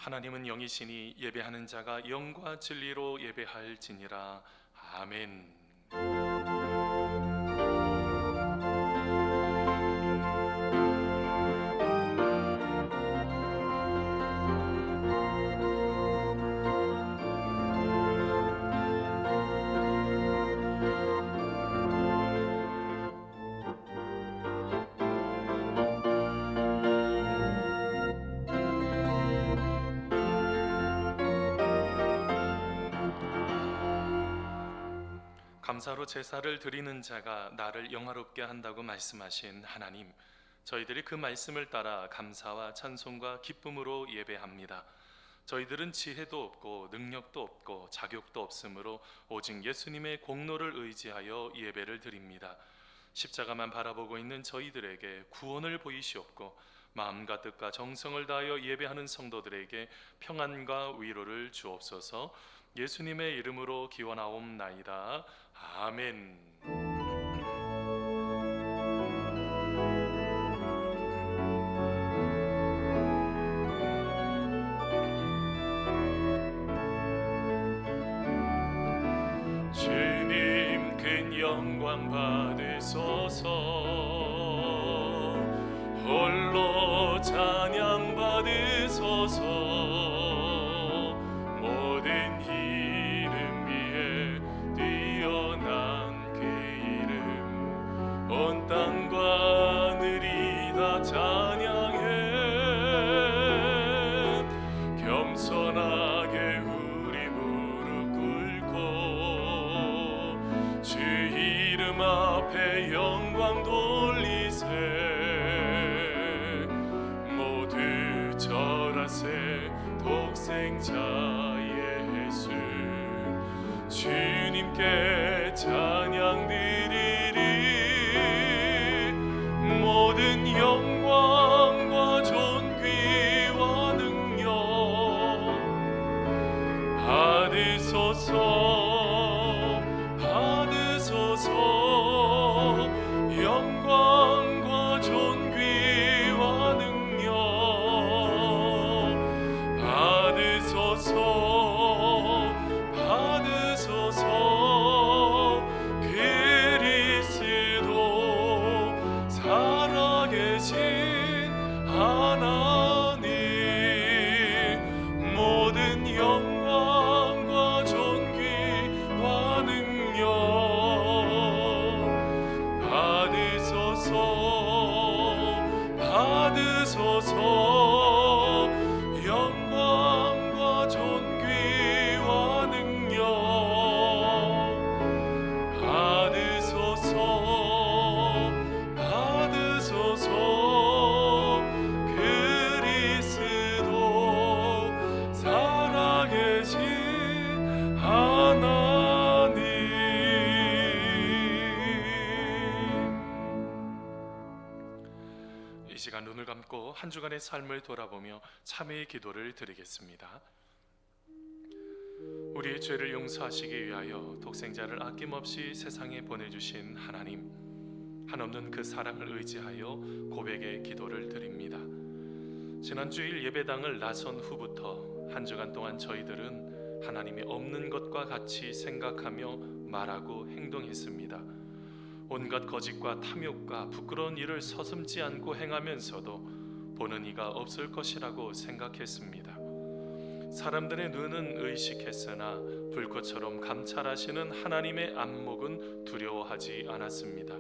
하나님은 영이시니 예배하는 자가 영과 진리로 예배할지니라. 아멘. 감사로 제사를 드리는 자가 나를 영화롭게 한다고 말씀하신 하나님, 저희들이 그 말씀을 따라 감사와 찬송과 기쁨으로 예배합니다. 저희들은 지혜도 없고 능력도 없고 자격도 없으므로 오직 예수님의 공로를 의지하여 예배를 드립니다. 십자가만 바라보고 있는 저희들에게 구원을 보이시옵고 마음과 뜻과 정성을 다하여 예배하는 성도들에게 평안과 위로를 주옵소서. 예수님의 이름으로 기원하옵나이다. 아멘. 주님 큰 영광 받으소서. 홀로 찬양 받으소서. 온 땅과 하늘이 다 찬양해. 겸손하게 우리 무릎 꿇고 주 이름 앞에 영광 돌리세. 모두 절하세. 독생자의 예수 주님께 찬양 드리리. 모든 영광과 존귀와 능력 받으소서. 받으소서. 영광과 존귀와 능력 받으소서. 받으소서. 그리스도 살아계신 하나님, 모든 영광과 존귀와 능력 받으소서. 받으소서. 영광과 존귀와 능력 받으소서. 그리스도 살아계신 하나님. 이 시간 눈을 감고 한 주간의 삶을 돌아보며 참회의 기도를 드리겠습니다. 우리의 죄를 용서하시기 위하여 독생자를 아낌없이 세상에 보내주신 하나님, 한없는 그 사랑을 의지하여 고백의 기도를 드립니다. 지난주일 예배당을 나선 후부터 한 주간 동안 저희들은 하나님이 없는 것과 같이 생각하며 말하고 행동했습니다. 온갖 거짓과 탐욕과 부끄러운 일을 서슴지 않고 행하면서도 보는 이가 없을 것이라고 생각했습니다. 사람들의 눈은 의식했으나 불꽃처럼 감찰하시는 하나님의 안목은 두려워하지 않았습니다.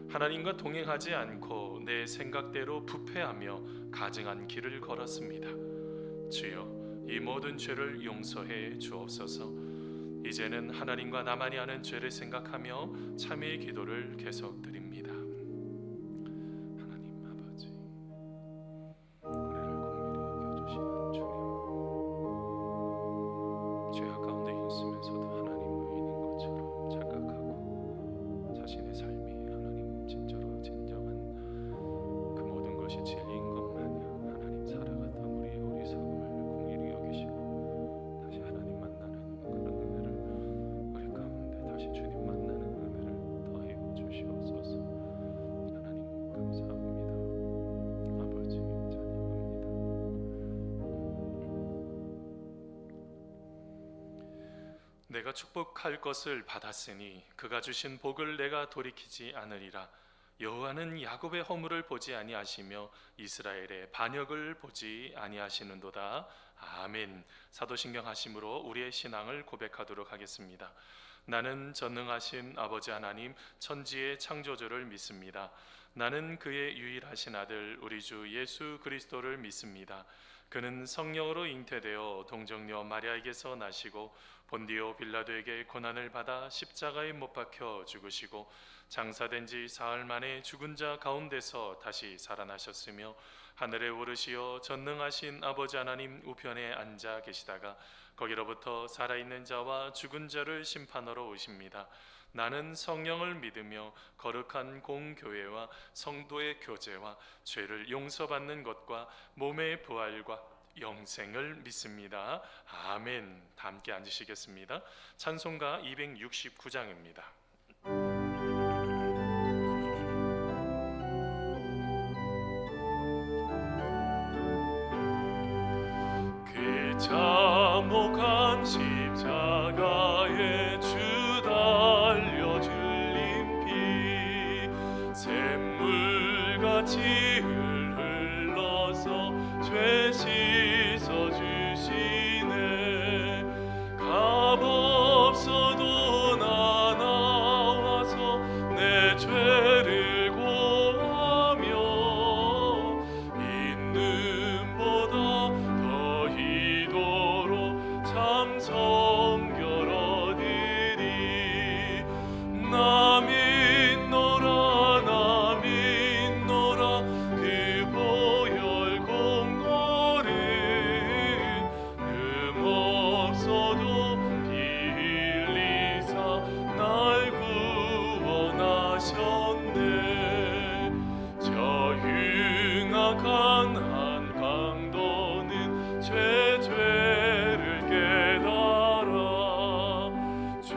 하나님과 동행하지 않고 내 생각대로 부패하며 가증한 길을 걸었습니다. 주여, 이 모든 죄를 용서해 주옵소서. 이제는 하나님과 나만이 아는 죄를 생각하며 참회의 기도를 계속 드립니다. 하나님 아버지, 우리를 긍휼히 여겨주시는 주님, 죄악 가운데 있으면서도 하나님 의인인 것처럼 착각하고 자신의 삶이 하나님 진짜로 진정한 그 모든 것이 진리인 것 마냥 하나님 살아가던 우리의 어리석음을 긍휼히 여기시고 다시 하나님 만나는 그런 은혜를 우리 가운데 다시 주님 만나는 은혜를 더해 주시옵소서. 내가 축복할 것을 받았으니 그가 주신 복을 내가 돌이키지 않으리라. 여호와는 야곱의 허물을 보지 아니하시며 이스라엘의 반역을 보지 아니하시는도다. 아멘. 사도신경 하심으로 우리의 신앙을 고백하도록 하겠습니다. 나는 전능하신 아버지 하나님 천지의 창조주를 믿습니다. 나는 그의 유일하신 아들 우리 주 예수 그리스도를 믿습니다. 그는 성령으로 잉태되어 동정녀 마리아에게서 나시고 본디오 빌라도에게 고난을 받아 십자가에 못 박혀 죽으시고 장사된 지 사흘 만에 죽은 자 가운데서 다시 살아나셨으며 하늘에 오르시어 전능하신 아버지 하나님 우편에 앉아 계시다가 거기로부터 살아있는 자와 죽은 자를 심판하러 오십니다. 나는 성령을 믿으며 거룩한 공교회와 성도의 교제와 죄를 용서받는 것과 몸의 부활과 영생을 믿습니다. 아멘. 다 함께 앉으시겠습니다. 찬송가 269장입니다. 그 참혹한 십자가에 주 달려 흘린 피 샘물같이 흘러서 죄 씻어주시네. 값없어도 나 나와서 내 죄를 고하며 있는보다 더 이도록 참 성결 얻으리. 나 믿노라 나 믿노라 그 보혈 공로를 없어도 피 흘리사 날 구원하셨네. 저 흉악한 한 강도는 죄를 깨달아 죄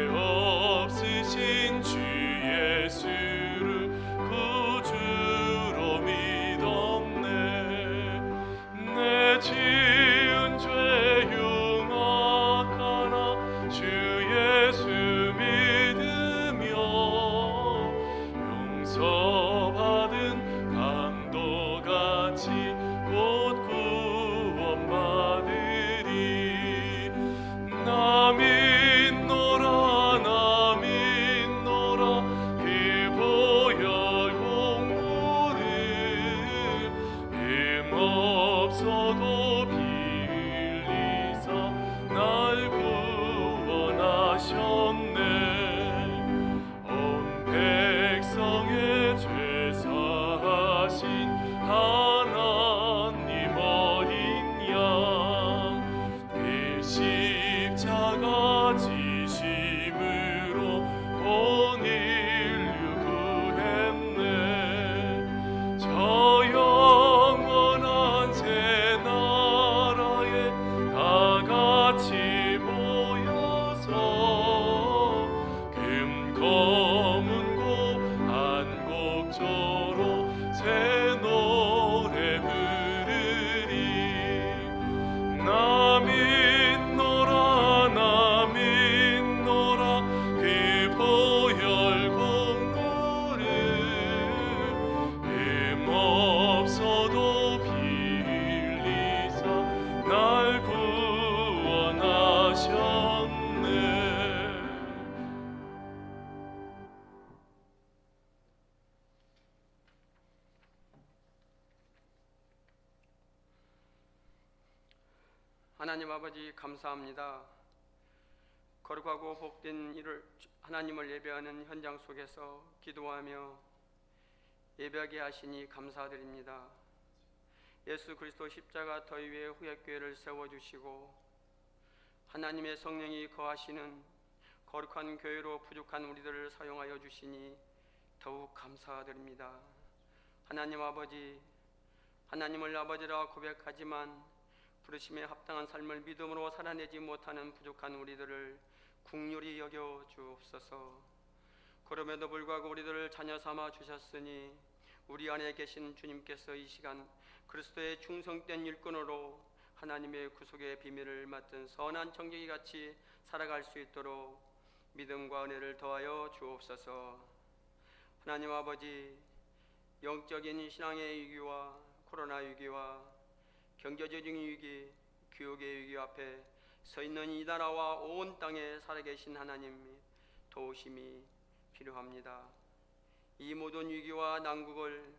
없으신 주 예수를 구주로 믿었네. 내 지은 죄 흉악하나 주 예수 믿으며 용서받은 강도같이 곧 구원받으리. 나 믿노라 나 믿노라 그 보혈 공로를 없어도 피 흘리사 날 구원하셨네. 온 백성의 죄 사하신 하나님 어린 양 그 십자가 지심으로 온 인류 구했네. 저 영원한 새 나라에 다 같이 모여서 금 검은 고 한곡조로 새 노래 부르리. 나 믿노라 나 믿노라 그 보혈 공로를 없어도 피 흘리사 날 구원하셨네. 하나님 아버지 감사합니다. 거룩하고 복된 일을 하나님을 예배하는 현장 속에서 기도하며 예배하게 하시니 감사드립니다. 예수 그리스도 십자가 더 위에 후약교회를 세워주시고 하나님의 성령이 거하시는 거룩한 교회로 부족한 우리들을 사용하여 주시니 더욱 감사드립니다. 하나님 아버지, 하나님을 아버지라 고백하지만 부르심에 합당한 삶을 믿음으로 살아내지 못하는 부족한 우리들을 긍휼히 여겨 주옵소서. 그럼에도 불구하고 우리들을 자녀 삼아 주셨으니 우리 안에 계신 주님께서 이 시간 그리스도의 충성된 일꾼으로 하나님의 구속의 비밀을 맡은 선한 청지기 같이 살아갈 수 있도록 믿음과 은혜를 더하여 주옵소서. 하나님 아버지, 영적인 신앙의 위기와 코로나 위기와 경제적인 위기, 교육의 위기 앞에 서 있는 이 나라와 온 땅에 살아계신 하나님이 도우심이 필요합니다. 이 모든 위기와 난국을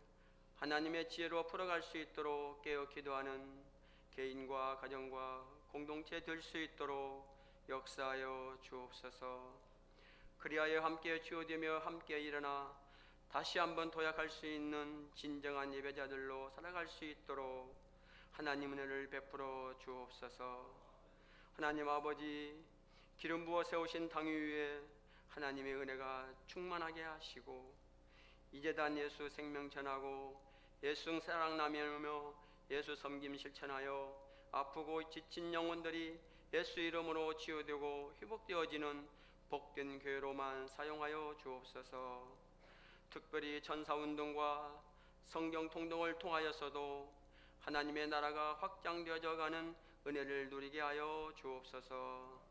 하나님의 지혜로 풀어갈 수 있도록 깨어 기도하는 개인과 가정과 공동체 될 수 있도록 역사하여 주옵소서. 그리하여 함께 주어되며 함께 일어나 다시 한번 도약할 수 있는 진정한 예배자들로 살아갈 수 있도록 하나님 은혜를 베풀어 주옵소서. 하나님 아버지, 기름 부어 세우신 당 위에 하나님의 은혜가 충만하게 하시고 이제단 예수 생명 전하고 예수 사랑 나누며 예수 섬김 실천하여 아프고 지친 영혼들이 예수 이름으로 치유되고 회복되어지는 복된 교회로만 사용하여 주옵소서. 특별히 전사운동과 성경 통독을 통하여서도 하나님의 나라가 확장되어져 가는 은혜를 누리게 하여 주옵소서.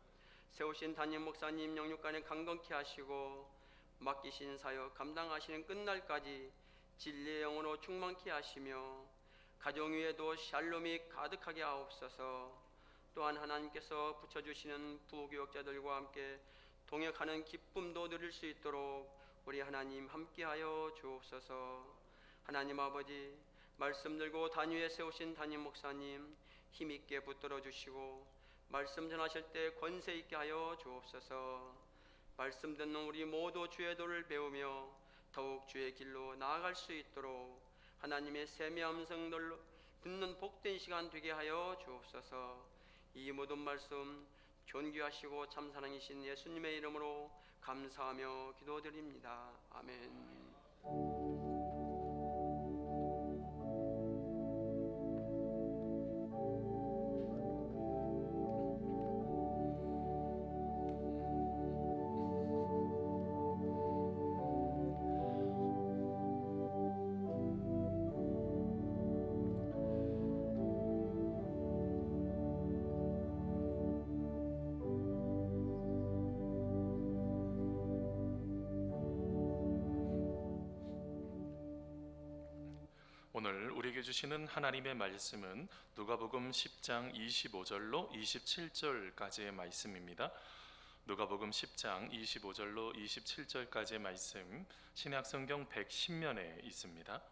세우신 담임 목사님 영육간에 강건케 하시고 맡기신 사역 감당하시는 끝날까지 진리의 영으로 충만케 하시며 가정 위에도 샬롬이 가득하게 하옵소서. 또한 하나님께서 붙여주시는 부교역자들과 함께 동역하는 기쁨도 누릴 수 있도록 우리 하나님 함께하여 주옵소서. 하나님 아버지, 말씀 들고 단위에 세우신 담임 목사님 힘있게 붙들어 주시고 말씀 전하실 때 권세 있게 하여 주옵소서. 말씀 듣는 우리 모두 주의 도를 배우며 더욱 주의 길로 나아갈 수 있도록 하나님의 세미 음성들로 듣는 복된 시간 되게 하여 주옵소서. 이 모든 말씀 존귀하시고 참사랑이신 예수님의 이름으로 감사하며 기도드립니다. 아멘. 오늘 우리에게 주시는 하나님의 말씀은 누가복음 10장 25절로 27절까지의 말씀입니다. 누가복음 10장 25절로 27절까지의 말씀 신약성경 110면에 있습니다.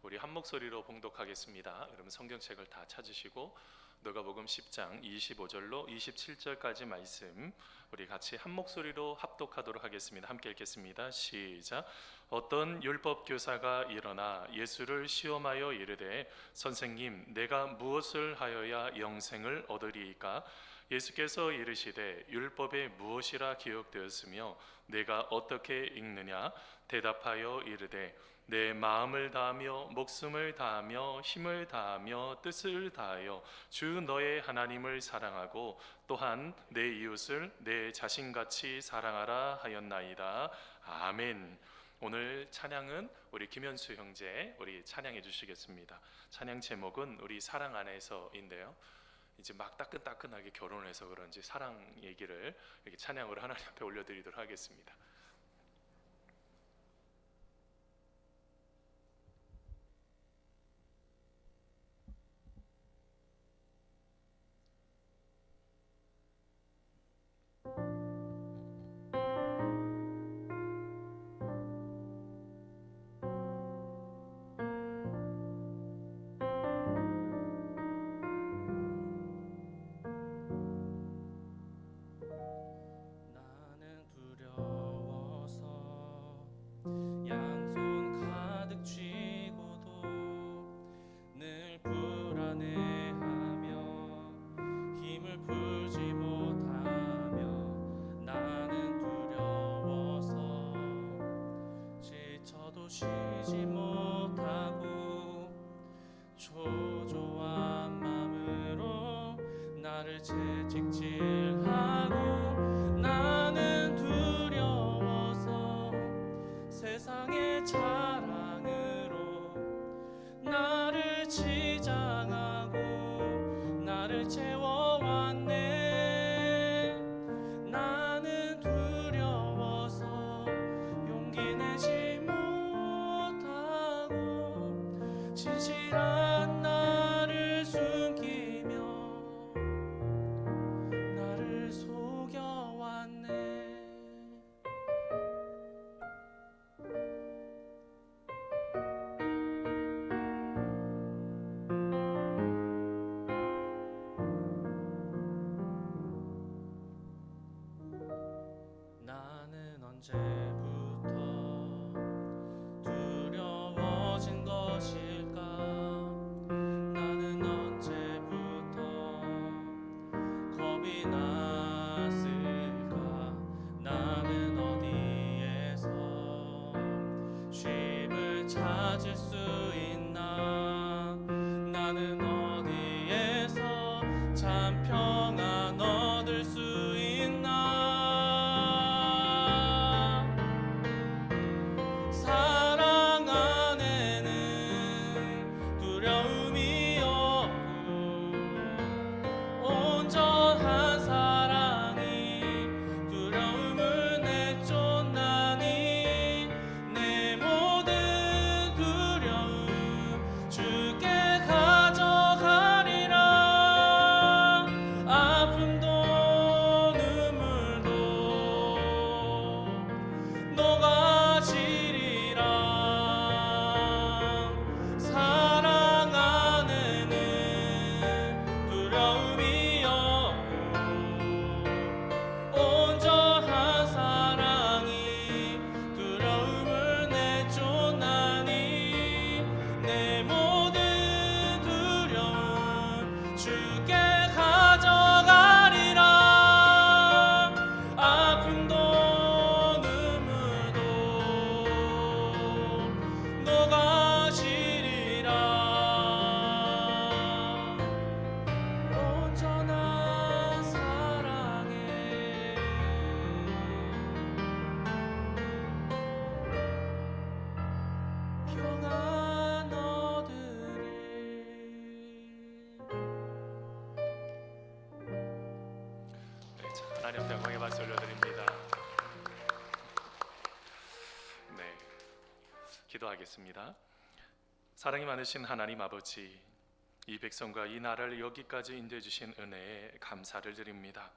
우리 한 목소리로 봉독하겠습니다. 여러분 성경책을 다 찾으시고 누가복음 10장 25절로 27절까지 말씀 우리 같이 한 목소리로 합독하도록 하겠습니다. 함께 읽겠습니다. 시작. 어떤 율법 교사가 일어나 예수를 시험하여 이르되 선생님, 내가 무엇을 하여야 영생을 얻으리이까? 예수께서 이르시되 율법에 무엇이라 기록되었으며 내가 어떻게 읽느냐? 대답하여 이르되 내 마음을 다하며 목숨을 다하며 힘을 다하며 뜻을 다하여 주 너의 하나님을 사랑하고 또한 내 이웃을 내 자신같이 사랑하라 하였나이다. 아멘. 오늘 찬양은 우리 김현수 형제 우리 찬양해 주시겠습니다. 찬양 제목은 우리 사랑 안에서인데요. 이제 막 따끈따끈하게 결혼해서 그런지 사랑 얘기를 이렇게 찬양으로 하나님 앞에 올려드리도록 하겠습니다. 쉬지 못하고 초조한 마음으로 나를 채찍질하고 나는 두려워서 세상의 자랑으로 나를 치장하고 언제부터 두려워진 것일까? 나는 언제부터 겁이 났을까? 나는 어디에서 쉼을 찾을 수 있나? 나는 어디에서 참 평안 얻을 수 있나? 사랑 안에는 두려움이 없고 온전한 사랑이 두려움을 내쫓나니 내 모든 두려움 주께 가져가리라. 아픔도 눈물도 녹아지리라. 사랑 안에는 두려움이 없고 온전한 사랑이 두려움을 내쫓나니 내 모든 두려움 주께 가져가리라. 아픔도 눈물도 녹아지리라. 온전한 사랑에 평안 얻으리. 네, 자, 하나님 앞에 영광의 박수 올려드립니다. 네, 기도하겠습니다. 사랑이 많으신 하나님 아버지, 이 백성과 이 나라를 여기까지 인도해 주신 은혜에 감사를 드립니다.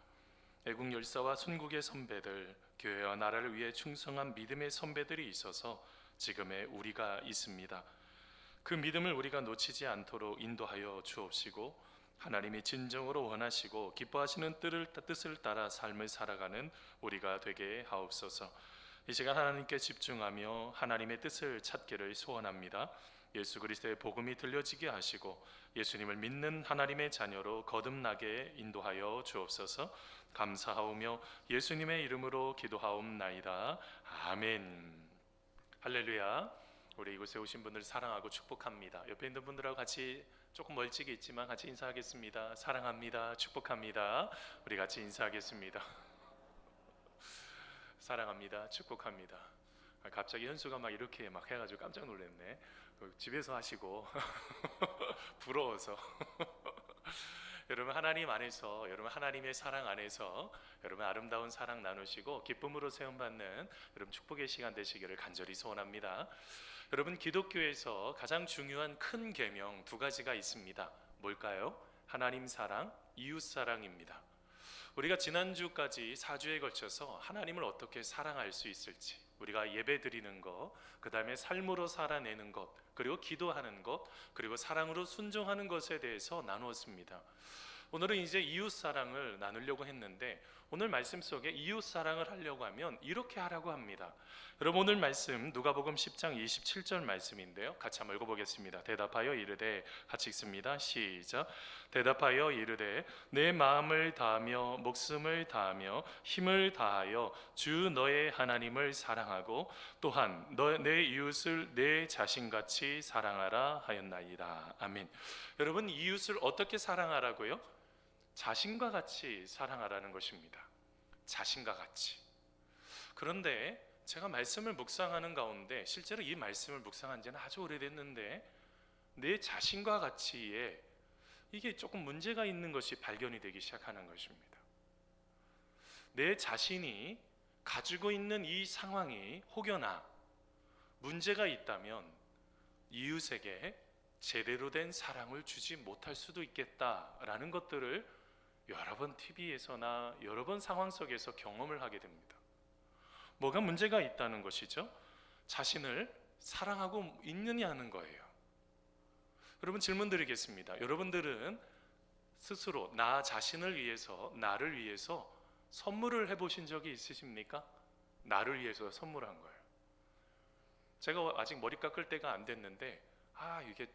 애국 열사와 순국의 선배들, 교회와 나라를 위해 충성한 믿음의 선배들이 있어서 지금의 우리가 있습니다. 그 믿음을 우리가 놓치지 않도록 인도하여 주옵시고, 하나님이 진정으로 원하시고 기뻐하시는 뜻을 따라 삶을 살아가는 우리가 되게 하옵소서. 이 시간 하나님께 집중하며 하나님의 뜻을 찾기를 소원합니다. 예수 그리스도의 복음이 들려지게 하시고 예수님을 믿는 하나님의 자녀로 거듭나게 인도하여 주옵소서. 감사하오며 예수님의 이름으로 기도하옵나이다. 아멘. 할렐루야. 우리 이곳에 오신 분들 사랑하고 축복합니다. 옆에 있는 분들하고 같이 조금 멀찍이 있지만 같이 인사하겠습니다. 사랑합니다. 축복합니다. 우리 같이 인사하겠습니다. 사랑합니다. 축복합니다. 갑자기 현수가 막 이렇게 막 해가지고 깜짝 놀랐네. 집에서 하시고 부러워서. 여러분 하나님 안에서, 여러분 하나님의 사랑 안에서 여러분 아름다운 사랑 나누시고 기쁨으로 세움받는 여러분 축복의 시간 되시기를 간절히 소원합니다. 여러분 기독교에서 가장 중요한 큰 계명 두 가지가 있습니다. 뭘까요? 하나님 사랑, 이웃 사랑입니다. 우리가 지난주까지 4주에 걸쳐서 하나님을 어떻게 사랑할 수 있을지, 우리가 예배 드리는 것, 그 다음에 삶으로 살아내는 것, 그리고 기도하는 것, 그리고 사랑으로 순종하는 것에 대해서 나누었습니다. 오늘은 이제 이웃 사랑을 나누려고 했는데, 오늘 말씀 속에 이웃 사랑을 하려고 하면 이렇게 하라고 합니다. 여러분 오늘 말씀 누가복음 10장 27절 말씀인데요, 같이 한번 읽어보겠습니다. 대답하여 이르되, 같이 읽습니다. 시작. 대답하여 이르되 내 마음을 다하며 목숨을 다하며 힘을 다하여 주 너의 하나님을 사랑하고 또한 내 이웃을 내 자신같이 사랑하라 하였나이다. 아멘. 여러분 이웃을 어떻게 사랑하라고요? 자신과 같이 사랑하라는 것입니다. 자신과 같이. 그런데 제가 말씀을 묵상하는 가운데, 실제로 이 말씀을 묵상한 지는 아주 오래됐는데, 내 자신과 같이에 이게 조금 문제가 있는 것이 발견이 되기 시작하는 것입니다. 내 자신이 가지고 있는 이 상황이 혹여나 문제가 있다면 이웃에게 제대로 된 사랑을 주지 못할 수도 있겠다라는 것들을 여러 번 TV에서나 여러 번 상황 속에서 경험을 하게 됩니다. 뭐가 문제가 있다는 것이죠? 자신을 사랑하고 있느냐는 거예요. 여러분 질문 드리겠습니다. 여러분들은 스스로 나 자신을 위해서, 나를 위해서 선물을 해보신 적이 있으십니까? 나를 위해서 선물한 거예요. 제가 아직 머리 깎을 때가 안 됐는데 이게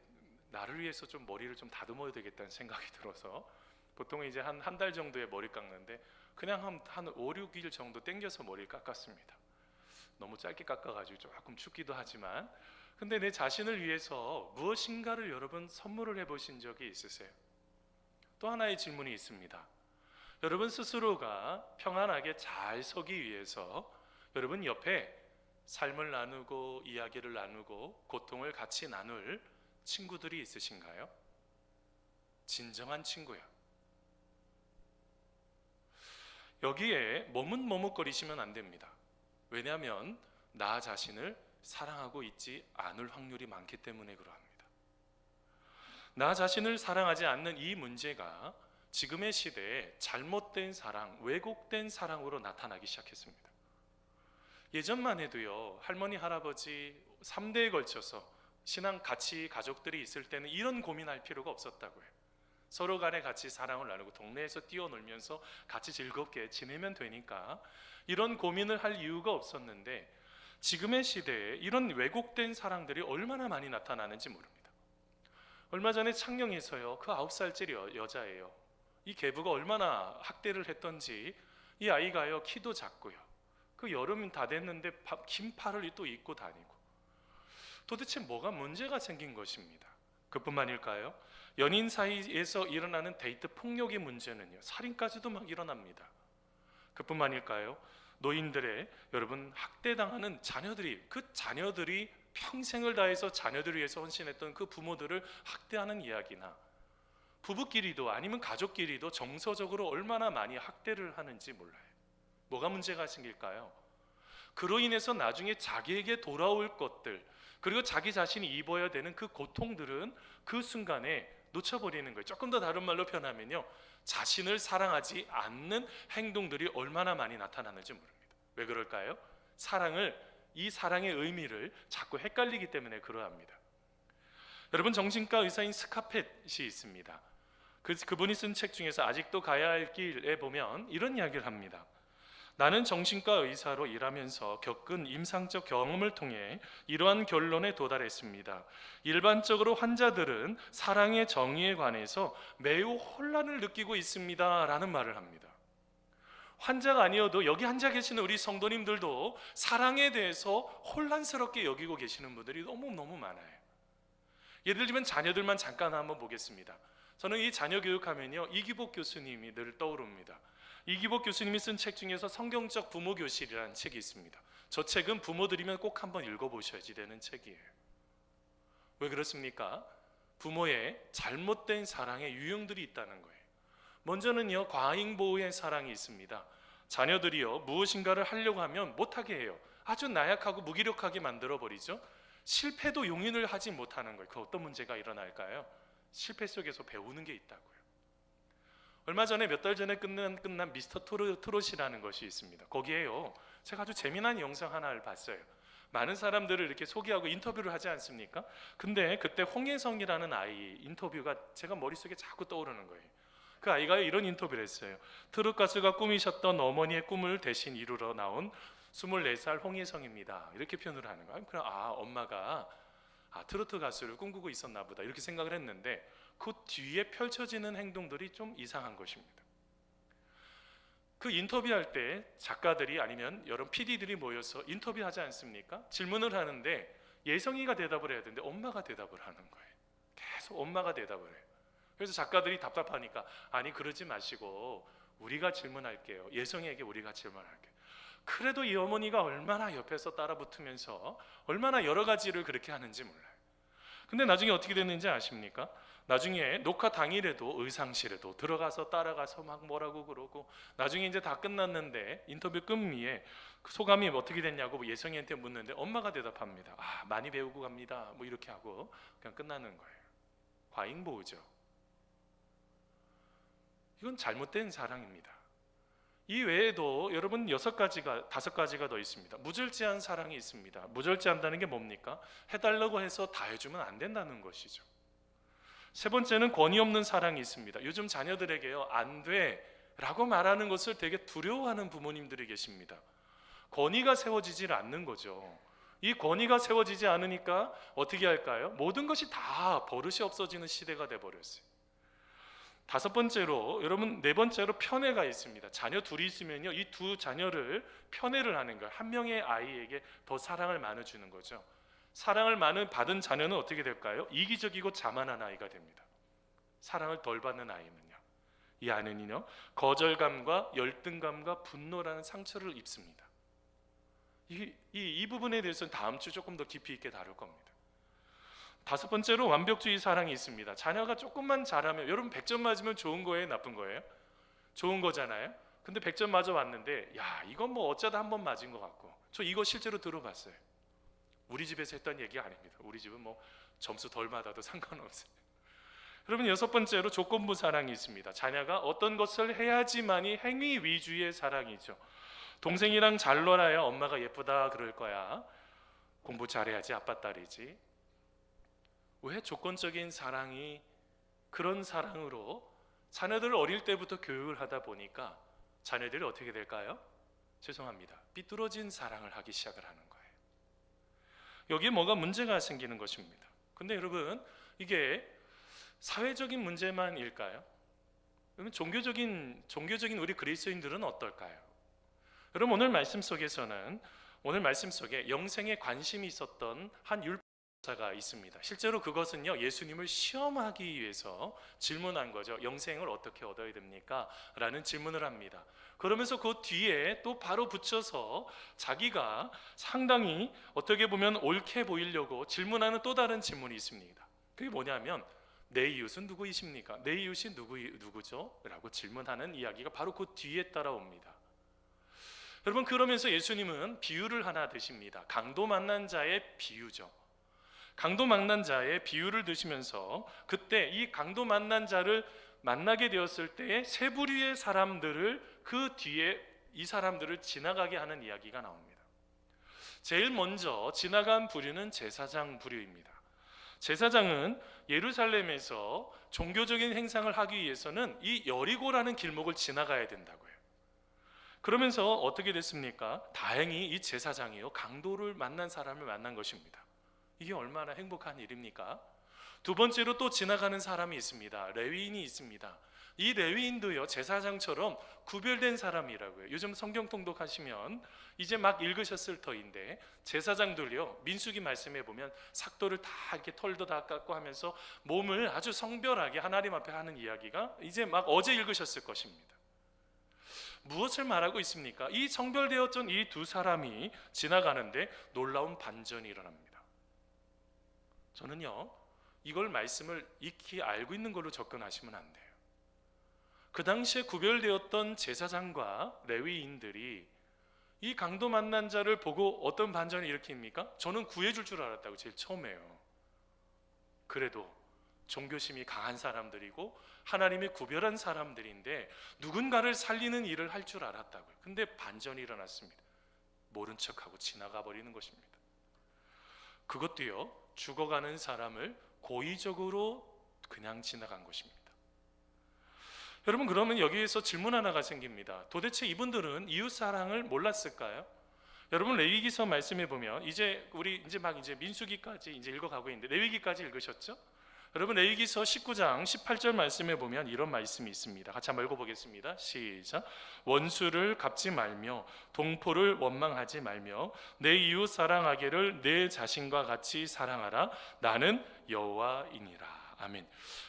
나를 위해서 좀 머리를 좀 다듬어야 되겠다는 생각이 들어서 보통 이제 한 달 정도의 머리 깎는데 그냥 한 5, 6일 정도 땡겨서 머리를 깎았습니다. 너무 짧게 깎아가지고 조금 춥기도 하지만, 근데 내 자신을 위해서 무엇인가를 여러분 선물을 해보신 적이 있으세요? 또 하나의 질문이 있습니다. 여러분 스스로가 평안하게 잘 서기 위해서 여러분 옆에 삶을 나누고 이야기를 나누고 고통을 같이 나눌 친구들이 있으신가요? 진정한 친구야. 여기에 머뭇머뭇거리시면 안 됩니다. 왜냐하면 나 자신을 사랑하고 있지 않을 확률이 많기 때문에 그러합니다. 나 자신을 사랑하지 않는 이 문제가 지금의 시대에 잘못된 사랑, 왜곡된 사랑으로 나타나기 시작했습니다. 예전만 해도요, 할머니, 할아버지 3대에 걸쳐서 신앙 같이 가족들이 있을 때는 이런 고민할 필요가 없었다고 해요. 서로 간에 같이 사랑을 나누고 동네에서 뛰어놀면서 같이 즐겁게 지내면 되니까 이런 고민을 할 이유가 없었는데, 지금의 시대에 이런 왜곡된 사랑들이 얼마나 많이 나타나는지 모릅니다. 얼마 전에 창녕에서요, 그 9살짜리 여자예요. 이 계부가 얼마나 학대를 했던지, 이 아이가요 키도 작고요, 그 여름 다 됐는데 긴 팔을 또 입고 다니고, 도대체 뭐가 문제가 생긴 것입니다. 그뿐만일까요? 연인 사이에서 일어나는 데이트 폭력의 문제는요, 살인까지도 막 일어납니다. 그뿐만일까요? 노인들의 여러분 학대당하는 자녀들이, 그 자녀들이 평생을 다해서 자녀들을 위해서 헌신했던 그 부모들을 학대하는 이야기나, 부부끼리도 아니면 가족끼리도 정서적으로 얼마나 많이 학대를 하는지 몰라요. 뭐가 문제가 생길까요? 그로 인해서 나중에 자기에게 돌아올 것들, 그리고 자기 자신이 입어야 되는 그 고통들은 그 순간에 놓쳐버리는 거예요. 조금 더 다른 말로 표현하면요, 자신을 사랑하지 않는 행동들이 얼마나 많이 나타나는지 모릅니다. 왜 그럴까요? 이 사랑의 의미를 자꾸 헷갈리기 때문에 그러합니다. 여러분, 정신과 의사인 스카펫이 있습니다. 그분이 쓴 책 중에서 아직도 가야 할 길에 보면 이런 이야기를 합니다. 나는 정신과 의사로 일하면서 겪은 임상적 경험을 통해 이러한 결론에 도달했습니다. 일반적으로 환자들은 사랑의 정의에 관해서 매우 혼란을 느끼고 있습니다 라는 말을 합니다. 환자가 아니어도 여기 앉아 계시는 우리 성도님들도 사랑에 대해서 혼란스럽게 여기고 계시는 분들이 너무너무 많아요. 예를 들면 자녀들만 잠깐 한번 보겠습니다. 저는 이 자녀 교육하면요, 이기복 교수님이 늘 떠오릅니다. 이기복 교수님이 쓴 책 중에서 성경적 부모 교실이라는 책이 있습니다. 저 책은 부모들이면 꼭 한번 읽어보셔야지 되는 책이에요. 왜 그렇습니까? 부모의 잘못된 사랑의 유형들이 있다는 거예요. 먼저는요, 과잉보호의 사랑이 있습니다. 자녀들이요, 무엇인가를 하려고 하면 못하게 해요. 아주 나약하고 무기력하게 만들어버리죠. 실패도 용인을 하지 못하는 거예요. 그 어떤 문제가 일어날까요? 실패 속에서 배우는 게 있다고요. 얼마 전에 몇 달 전에 끝난 미스터 트롯이라는 것이 있습니다. 거기에요, 제가 아주 재미난 영상 하나를 봤어요. 많은 사람들을 이렇게 소개하고 인터뷰를 하지 않습니까? 근데 그때 홍혜성이라는 아이 인터뷰가 제가 머릿속에 자꾸 떠오르는 거예요. 그 아이가 이런 인터뷰를 했어요. 트롯 가수가 꿈이셨던 어머니의 꿈을 대신 이루러 나온 24살 홍혜성입니다. 이렇게 표현을 하는 거예요. 그럼 엄마가 트로트 가수를 꿈꾸고 있었나 보다 이렇게 생각을 했는데, 그 뒤에 펼쳐지는 행동들이 좀 이상한 것입니다. 그 인터뷰할 때 작가들이 아니면 여러 PD들이 모여서 인터뷰하지 않습니까? 질문을 하는데 예성이가 대답을 해야 되는데 엄마가 대답을 하는 거예요. 계속 엄마가 대답을 해요. 그래서 작가들이 답답하니까 아니 그러지 마시고 우리가 질문할게요. 예성이에게 우리가 질문할게요. 그래도 이 어머니가 얼마나 옆에서 따라붙으면서 얼마나 여러 가지를 그렇게 하는지 몰라요. 근데 나중에 어떻게 됐는지 아십니까? 나중에 녹화 당일에도 의상실에도 들어가서 따라가서 막 뭐라고 그러고, 나중에 이제 다 끝났는데 인터뷰 끝미에 그 소감이 어떻게 됐냐고 예성이한테 묻는데 엄마가 대답합니다. 많이 배우고 갑니다. 뭐 이렇게 하고 그냥 끝나는 거예요. 과잉보호죠. 이건 잘못된 사랑입니다. 이 외에도 여러분 5가지가 더 있습니다. 무절제한 사랑이 있습니다. 무절제한다는 게 뭡니까? 해달라고 해서 다 해주면 안 된다는 것이죠. 세 번째는 권위 없는 사랑이 있습니다. 요즘 자녀들에게요, 안 돼 라고 말하는 것을 되게 두려워하는 부모님들이 계십니다. 권위가 세워지질 않는 거죠. 이 권위가 세워지지 않으니까 어떻게 할까요? 모든 것이 다 버릇이 없어지는 시대가 돼버렸어요. 다섯 번째로, 여러분, 네 번째로 편애가 있습니다. 자녀 둘이 있으면요, 이 두 자녀를 편애를 하는 거예요. 한 명의 아이에게 더 사랑을 나눠주는 거죠. 사랑을 많은 받은 자녀는 어떻게 될까요? 이기적이고 자만한 아이가 됩니다. 사랑을 덜 받는 아이는요, 이 아이는요, 거절감과 열등감과 분노라는 상처를 입습니다. 이 부분에 대해서는 다음 주 조금 더 깊이 있게 다룰 겁니다. 다섯 번째로 완벽주의 사랑이 있습니다. 자녀가 조금만 잘하면, 여러분 100점 맞으면 좋은 거예요, 나쁜 거예요? 좋은 거잖아요. 근데 100점 맞아 왔는데, 야, 이건 뭐 어쩌다 한 번 맞은 것 같고, 저 이거 실제로 들어봤어요. 우리 집에서 했던 얘기 아닙니다. 우리 집은 뭐 점수 덜 받아도 상관없어요. 여러분, 여섯 번째로 조건부 사랑이 있습니다. 자녀가 어떤 것을 해야지만이 행위 위주의 사랑이죠. 동생이랑 잘 놀아야 엄마가 예쁘다 그럴 거야. 공부 잘해야지 아빠 딸이지. 왜 조건적인 사랑이, 그런 사랑으로 자녀들을 어릴 때부터 교육을 하다 보니까 자녀들이 어떻게 될까요? 죄송합니다, 삐뚤어진 사랑을 하기 시작을 하는 거예요. 여기에 뭐가 문제가 생기는 것입니다. 근데 여러분, 이게 사회적인 문제만일까요? 그러면 종교적인 우리 그리스도인들은 어떨까요? 여러분, 오늘 말씀 속에 영생에 관심이 있었던 한 율법사가 있습니다. 실제로 그것은요, 예수님을 시험하기 위해서 질문한 거죠. 영생을 어떻게 얻어야 됩니까? 라는 질문을 합니다. 그러면서 그 뒤에 또 바로 붙여서 자기가 상당히 어떻게 보면 옳게 보이려고 질문하는 또 다른 질문이 있습니다. 그게 뭐냐면, 내 이웃은 누구이십니까? 내 이웃이 누구죠? 라고 질문하는 이야기가 바로 그 뒤에 따라옵니다. 여러분, 그러면서 예수님은 비유를 하나 드십니다. 강도 만난 자의 비유죠. 강도 만난 자의 비유를 드시면서 그때 이 강도 만난 자를 만나게 되었을 때의 세 부류의 사람들을, 그 뒤에 이 사람들을 지나가게 하는 이야기가 나옵니다. 제일 먼저 지나간 부류는 제사장 부류입니다. 제사장은 예루살렘에서 종교적인 행상을 하기 위해서는 이 여리고라는 길목을 지나가야 된다고요. 그러면서 어떻게 됐습니까? 다행히 이 제사장이요, 강도를 만난 사람을 만난 것입니다. 이게 얼마나 행복한 일입니까? 두 번째로 또 지나가는 사람이 있습니다. 레위인이 있습니다. 이 레위인도요, 제사장처럼 구별된 사람이라고요. 요즘 성경 통독하시면 이제 막 읽으셨을 터인데, 제사장들요, 민수기 말씀에 보면 삭도를 다 이렇게 털도 다 깎고 하면서 몸을 아주 성별하게 하나님 앞에 하는 이야기가 이제 막 어제 읽으셨을 것입니다. 무엇을 말하고 있습니까? 이 성별되었던 이 두 사람이 지나가는데 놀라운 반전이 일어납니다. 저는요, 이걸 말씀을 익히 알고 있는 걸로 접근하시면 안 돼요. 그 당시에 구별되었던 제사장과 레위인들이 이 강도 만난 자를 보고 어떤 반전을 일으킵니까? 저는 구해줄 줄 알았다고, 제일 처음에요. 그래도 종교심이 강한 사람들이고 하나님이 구별한 사람들인데 누군가를 살리는 일을 할 줄 알았다고요. 근데 반전이 일어났습니다. 모른 척하고 지나가 버리는 것입니다. 그것도요, 죽어가는 사람을 고의적으로 그냥 지나간 것입니다. 여러분, 그러면 여기에서 질문 하나가 생깁니다. 도대체 이분들은 이웃 사랑을 몰랐을까요? 여러분, 레위기서 말씀해 보면 이제 민수기까지 이제 읽어가고 있는데, 레위기까지 읽으셨죠? 여러분, 레위기서 19장 18절 말씀에 보면 이런 말씀이 있습니다. 같이 한번 읽어보겠습니다. 시작. 원수를 갚지 말며 동포를 원망하지 말며 내 이웃 사랑하기를 내 자신과 같이 사랑하라. 나는 여호와이니라. 아멘.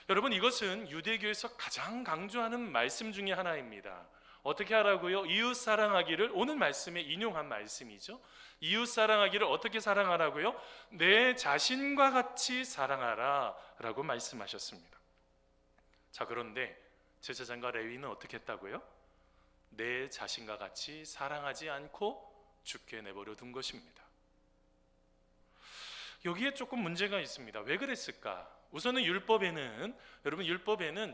여러분, 이것은 유대교에서 가장 강조하는 말씀 중에 하나입니다. 어떻게 하라고요? 이웃 사랑하기를, 오늘 말씀에 인용한 말씀이죠. 이웃 사랑하기를 어떻게 사랑하라고요? 내 자신과 같이 사랑하라 라고 말씀하셨습니다. 자, 그런데 제사장과 레위인은 어떻게 했다고요? 내 자신과 같이 사랑하지 않고 죽게 내버려 둔 것입니다. 여기에 조금 문제가 있습니다. 왜 그랬을까? 우선은 율법에는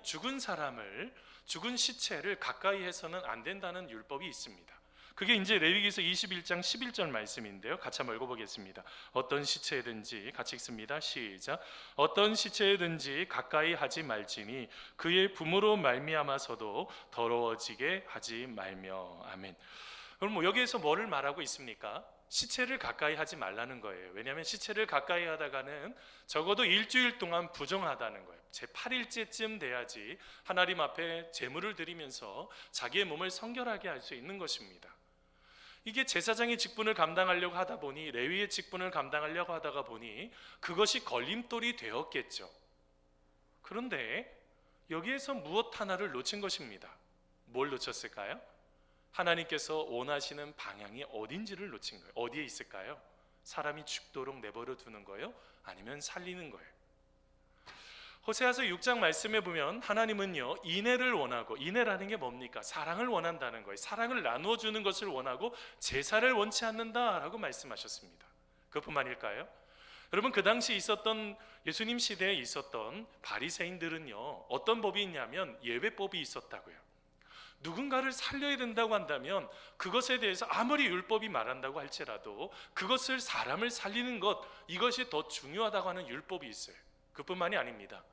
죽은 시체를 가까이 해서는 안 된다는 율법이 있습니다. 그게 이제 레위기서 21장 11절 말씀인데요. 같이 한번 읽어보겠습니다. 어떤 시체든지, 같이 읽습니다. 시작. 어떤 시체든지 가까이 하지 말지니 그의 부모로 말미암아서도 더러워지게 하지 말며. 아멘. 그럼 뭐 여기에서 뭐를 말하고 있습니까? 시체를 가까이 하지 말라는 거예요. 왜냐하면 시체를 가까이 하다가는 적어도 일주일 동안 부정하다는 거예요. 제 8일째쯤 돼야지 하나님 앞에 제물을 드리면서 자기의 몸을 성결하게 할 수 있는 것입니다. 이게 제사장의 직분을 감당하려고 하다 보니, 레위의 직분을 감당하려고 하다가 보니 그것이 걸림돌이 되었겠죠. 그런데 여기에서 무엇 하나를 놓친 것입니다. 뭘 놓쳤을까요? 하나님께서 원하시는 방향이 어딘지를 놓친 거예요. 어디에 있을까요? 사람이 죽도록 내버려 두는 거예요? 아니면 살리는 거예요? 호세아서 6장 말씀에 보면 하나님은요, 인애를 원하고, 인애라는 게 뭡니까? 사랑을 원한다는 거예요. 사랑을 나누어 주는 것을 원하고 제사를 원치 않는다라고 말씀하셨습니다. 그것뿐만일까요? 여러분, 그 당시 있었던, 예수님 시대에 있었던 바리새인들은요, 어떤 법이 있냐면 예외법이 있었다고요. 누군가를 살려야 된다고 한다면 그것에 대해서 아무리 율법이 말한다고 할지라도 그것을, 사람을 살리는 것, 이것이 더 중요하다고 하는 율법이 있어요. 그뿐만이 아닙니다.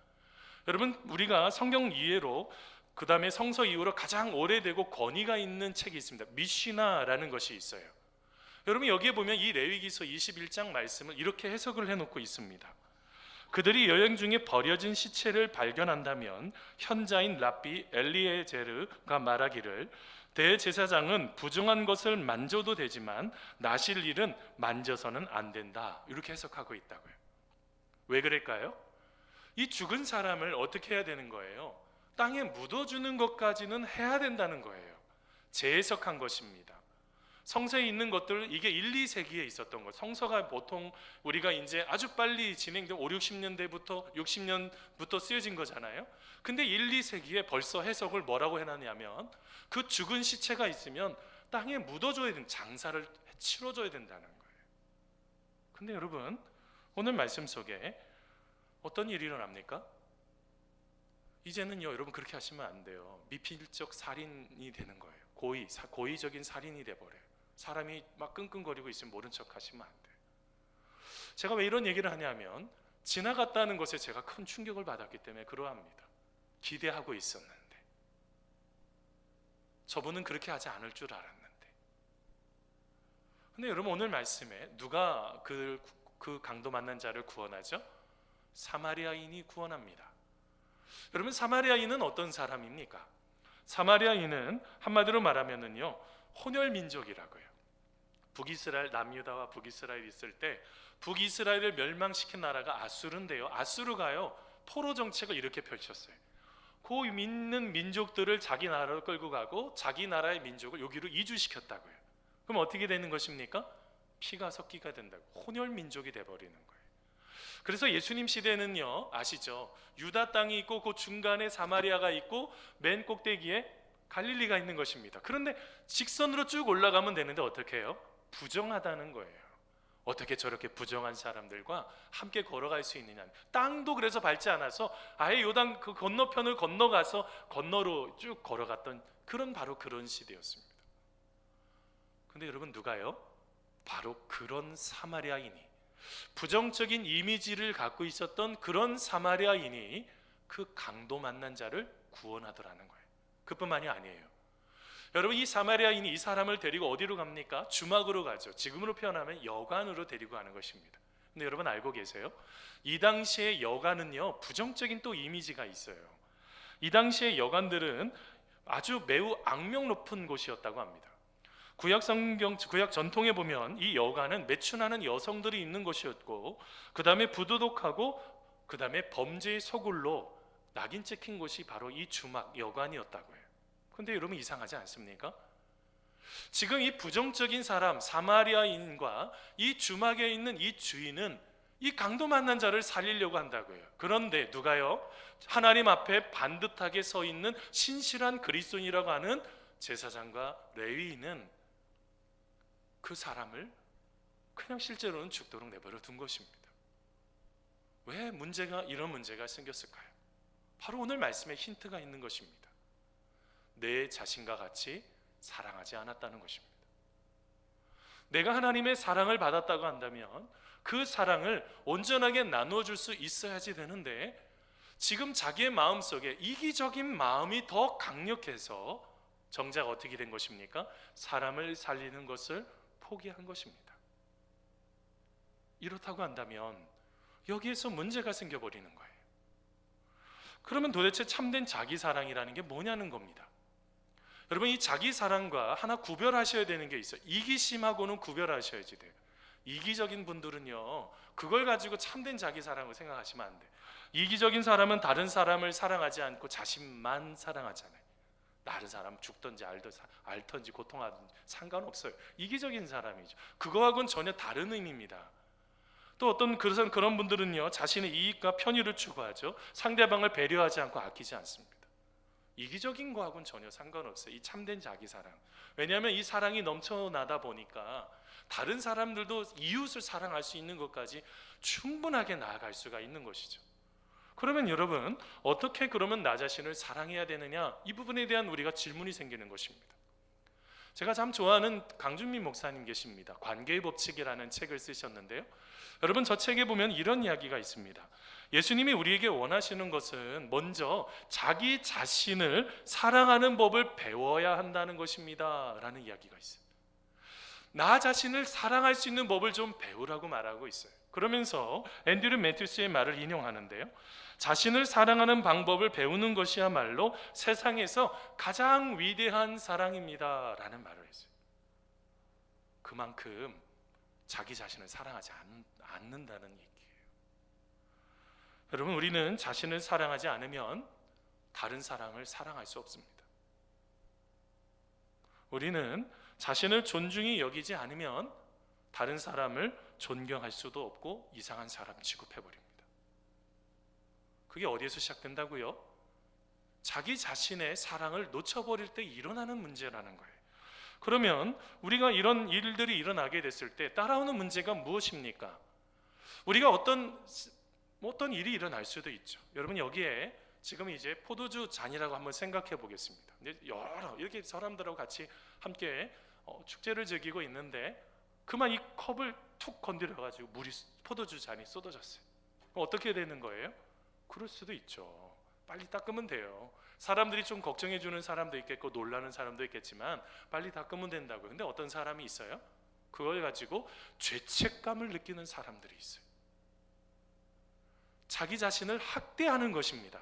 여러분, 우리가 성경 이해로, 그 다음에 성서 이후로 가장 오래되고 권위가 있는 책이 있습니다. 미시나라는 것이 있어요. 여러분, 여기에 보면 이 레위기서 21장 말씀을 이렇게 해석을 해놓고 있습니다. 그들이 여행 중에 버려진 시체를 발견한다면 현자인 랍비 엘리에제르가 말하기를, 대제사장은 부정한 것을 만져도 되지만 나실 일은 만져서는 안 된다, 이렇게 해석하고 있다고요. 왜 그럴까요? 이 죽은 사람을 어떻게 해야 되는 거예요? 땅에 묻어주는 것까지는 해야 된다는 거예요. 재해석한 것입니다. 성서에 있는 것들, 이게 1, 2세기에 있었던 것. 성서가 보통 우리가 이제 아주 빨리 진행된 5, 60년대부터 60년부터 쓰여진 거잖아요. 근데 1, 2세기에 벌써 해석을 뭐라고 해놨냐면, 그 죽은 시체가 있으면 땅에 묻어줘야 된다, 장사를 치러줘야 된다는 거예요. 근데 여러분, 오늘 말씀 속에 어떤 일이 일어납니까? 이제는요, 여러분, 그렇게 하시면 안 돼요. 미필적 살인이 되는 거예요. 고의적인 살인이 돼버려요. 사람이 막 끙끙거리고 있으면 모른 척 하시면 안 돼요. 제가 왜 이런 얘기를 하냐면, 지나갔다는 것에 제가 큰 충격을 받았기 때문에 그러합니다. 기대하고 있었는데, 저분은 그렇게 하지 않을 줄 알았는데. 근데 여러분, 오늘 말씀에 누가 그 강도 만난 자를 구원하죠? 사마리아인이 구원합니다. 여러분, 사마리아인은 어떤 사람입니까? 사마리아인은 한마디로 말하면은요, 혼혈민족이라고요. 북이스라엘, 남유다와 북이스라엘이 있을 때 북이스라엘을 멸망시킨 나라가 아수르인데요, 아수르가요, 포로 정책을 이렇게 펼쳤어요. 그 믿는 민족들을 자기 나라로 끌고 가고 자기 나라의 민족을 여기로 이주시켰다고요. 그럼 어떻게 되는 것입니까? 피가 섞이게 된다고, 혼혈민족이 돼버리는 거예요. 그래서 예수님 시대는요, 아시죠? 유다 땅이 있고 그 중간에 사마리아가 있고 맨 꼭대기에 갈릴리가 있는 것입니다. 그런데 직선으로 쭉 올라가면 되는데 어떻게 해요? 부정하다는 거예요. 어떻게 저렇게 부정한 사람들과 함께 걸어갈 수 있느냐. 땅도 그래서 밟지 않아서 아예 요단 그 건너편을 건너가서 건너로 쭉 걸어갔던 바로 그런 시대였습니다. 근데 여러분, 누가요? 바로 그런 사마리아인이, 부정적인 이미지를 갖고 있었던 그런 사마리아인이 그 강도 만난 자를 구원하더라는 거예요. 그뿐만이 아니에요. 여러분, 이 사마리아인이 이 사람을 데리고 어디로 갑니까? 주막으로 가죠. 지금으로 표현하면 여관으로 데리고 가는 것입니다. 근데 여러분, 알고 계세요? 이 당시의 여관은요, 부정적인 또 이미지가 있어요. 이 당시의 여관들은 아주 매우 악명 높은 곳이었다고 합니다. 구약 전통에 보면 이 여관은 매춘하는 여성들이 있는 곳이었고, 그 다음에 부도덕하고, 그 다음에 범죄의 소굴로 낙인 찍힌 곳이 바로 이 주막 여관이었다고요. 근데 여러분, 이상하지 않습니까? 지금 이 부정적인 사람 사마리아인과 이 주막에 있는 이 주인은 이 강도 만난 자를 살리려고 한다고요. 그런데 누가요? 하나님 앞에 반듯하게 서 있는 신실한 그리스도인이라고 하는 제사장과 레위인은 그 사람을 그냥 실제로는 죽도록 내버려 둔 것입니다. 왜 이런 문제가 생겼을까요? 바로 오늘 말씀에 힌트가 있는 것입니다. 내 자신과 같이 사랑하지 않았다는 것입니다. 내가 하나님의 사랑을 받았다고 한다면 그 사랑을 온전하게 나누어 줄 수 있어야지 되는데, 지금 자기의 마음속에 이기적인 마음이 더 강력해서 정작 어떻게 된 것입니까? 사람을 살리는 것을 포기한 것입니다. 이렇다고 한다면 여기에서 문제가 생겨버리는 거예요. 그러면 도대체 참된 자기사랑이라는 게 뭐냐는 겁니다. 여러분, 이 자기사랑과 하나 구별하셔야 되는 게 있어요. 이기심하고는 구별하셔야지 돼요. 이기적인 분들은요, 그걸 가지고 참된 자기사랑을 생각하시면 안 돼요. 이기적인 사람은 다른 사람을 사랑하지 않고 자신만 사랑하잖아요. 다른 사람 죽든지 앓든지 고통하든지 상관없어요. 이기적인 사람이죠. 그거하고는 전혀 다른 의미입니다. 또 어떤 그런 분들은요, 자신의 이익과 편의를 추구하죠. 상대방을 배려하지 않고 아끼지 않습니다. 이기적인 거하고는 전혀 상관없어요. 이 참된 자기사랑. 왜냐하면 이 사랑이 넘쳐나다 보니까 다른 사람들도 이웃을 사랑할 수 있는 것까지 충분하게 나아갈 수가 있는 것이죠. 그러면 여러분, 어떻게 그러면 나 자신을 사랑해야 되느냐? 이 부분에 대한 우리가 질문이 생기는 것입니다. 제가 참 좋아하는 강준민 목사님 계십니다. 관계의 법칙이라는 책을 쓰셨는데요, 여러분, 저 책에 보면 이런 이야기가 있습니다. 예수님이 우리에게 원하시는 것은 먼저 자기 자신을 사랑하는 법을 배워야 한다는 것입니다 라는 이야기가 있어요. 나 자신을 사랑할 수 있는 법을 좀 배우라고 말하고 있어요. 그러면서 앤드류 매튜스의 말을 인용하는데요, 자신을 사랑하는 방법을 배우는 것이야말로 세상에서 가장 위대한 사랑입니다 라는 말을 했어요. 그만큼 자기 자신을 사랑하지 않는다는 얘기예요. 여러분, 우리는 자신을 사랑하지 않으면 다른 사람을 사랑할 수 없습니다. 우리는 자신을 존중히 여기지 않으면 다른 사람을 존경할 수도 없고 이상한 사람 취급해버립니다. 그게 어디에서 시작된다고요? 자기 자신의 사랑을 놓쳐버릴 때 일어나는 문제라는 거예요. 그러면 우리가 이런 일들이 일어나게 됐을 때 따라오는 문제가 무엇입니까? 우리가 어떤 일이 일어날 수도 있죠. 여러분, 여기에 지금 이제 포도주 잔이라고 한번 생각해 보겠습니다. 여러 이렇게 사람들하고 같이 함께 축제를 즐기고 있는데 그만 이 컵을 툭 건드려 가지고 포도주 잔이 쏟아졌어요. 그럼 어떻게 되는 거예요? 그럴 수도 있죠. 빨리 닦으면 돼요. 사람들이 좀 걱정해 주는 사람도 있겠고 놀라는 사람도 있겠지만 빨리 닦으면 된다고요. 근데 어떤 사람이 있어요? 그걸 가지고 죄책감을 느끼는 사람들이 있어요. 자기 자신을 학대하는 것입니다.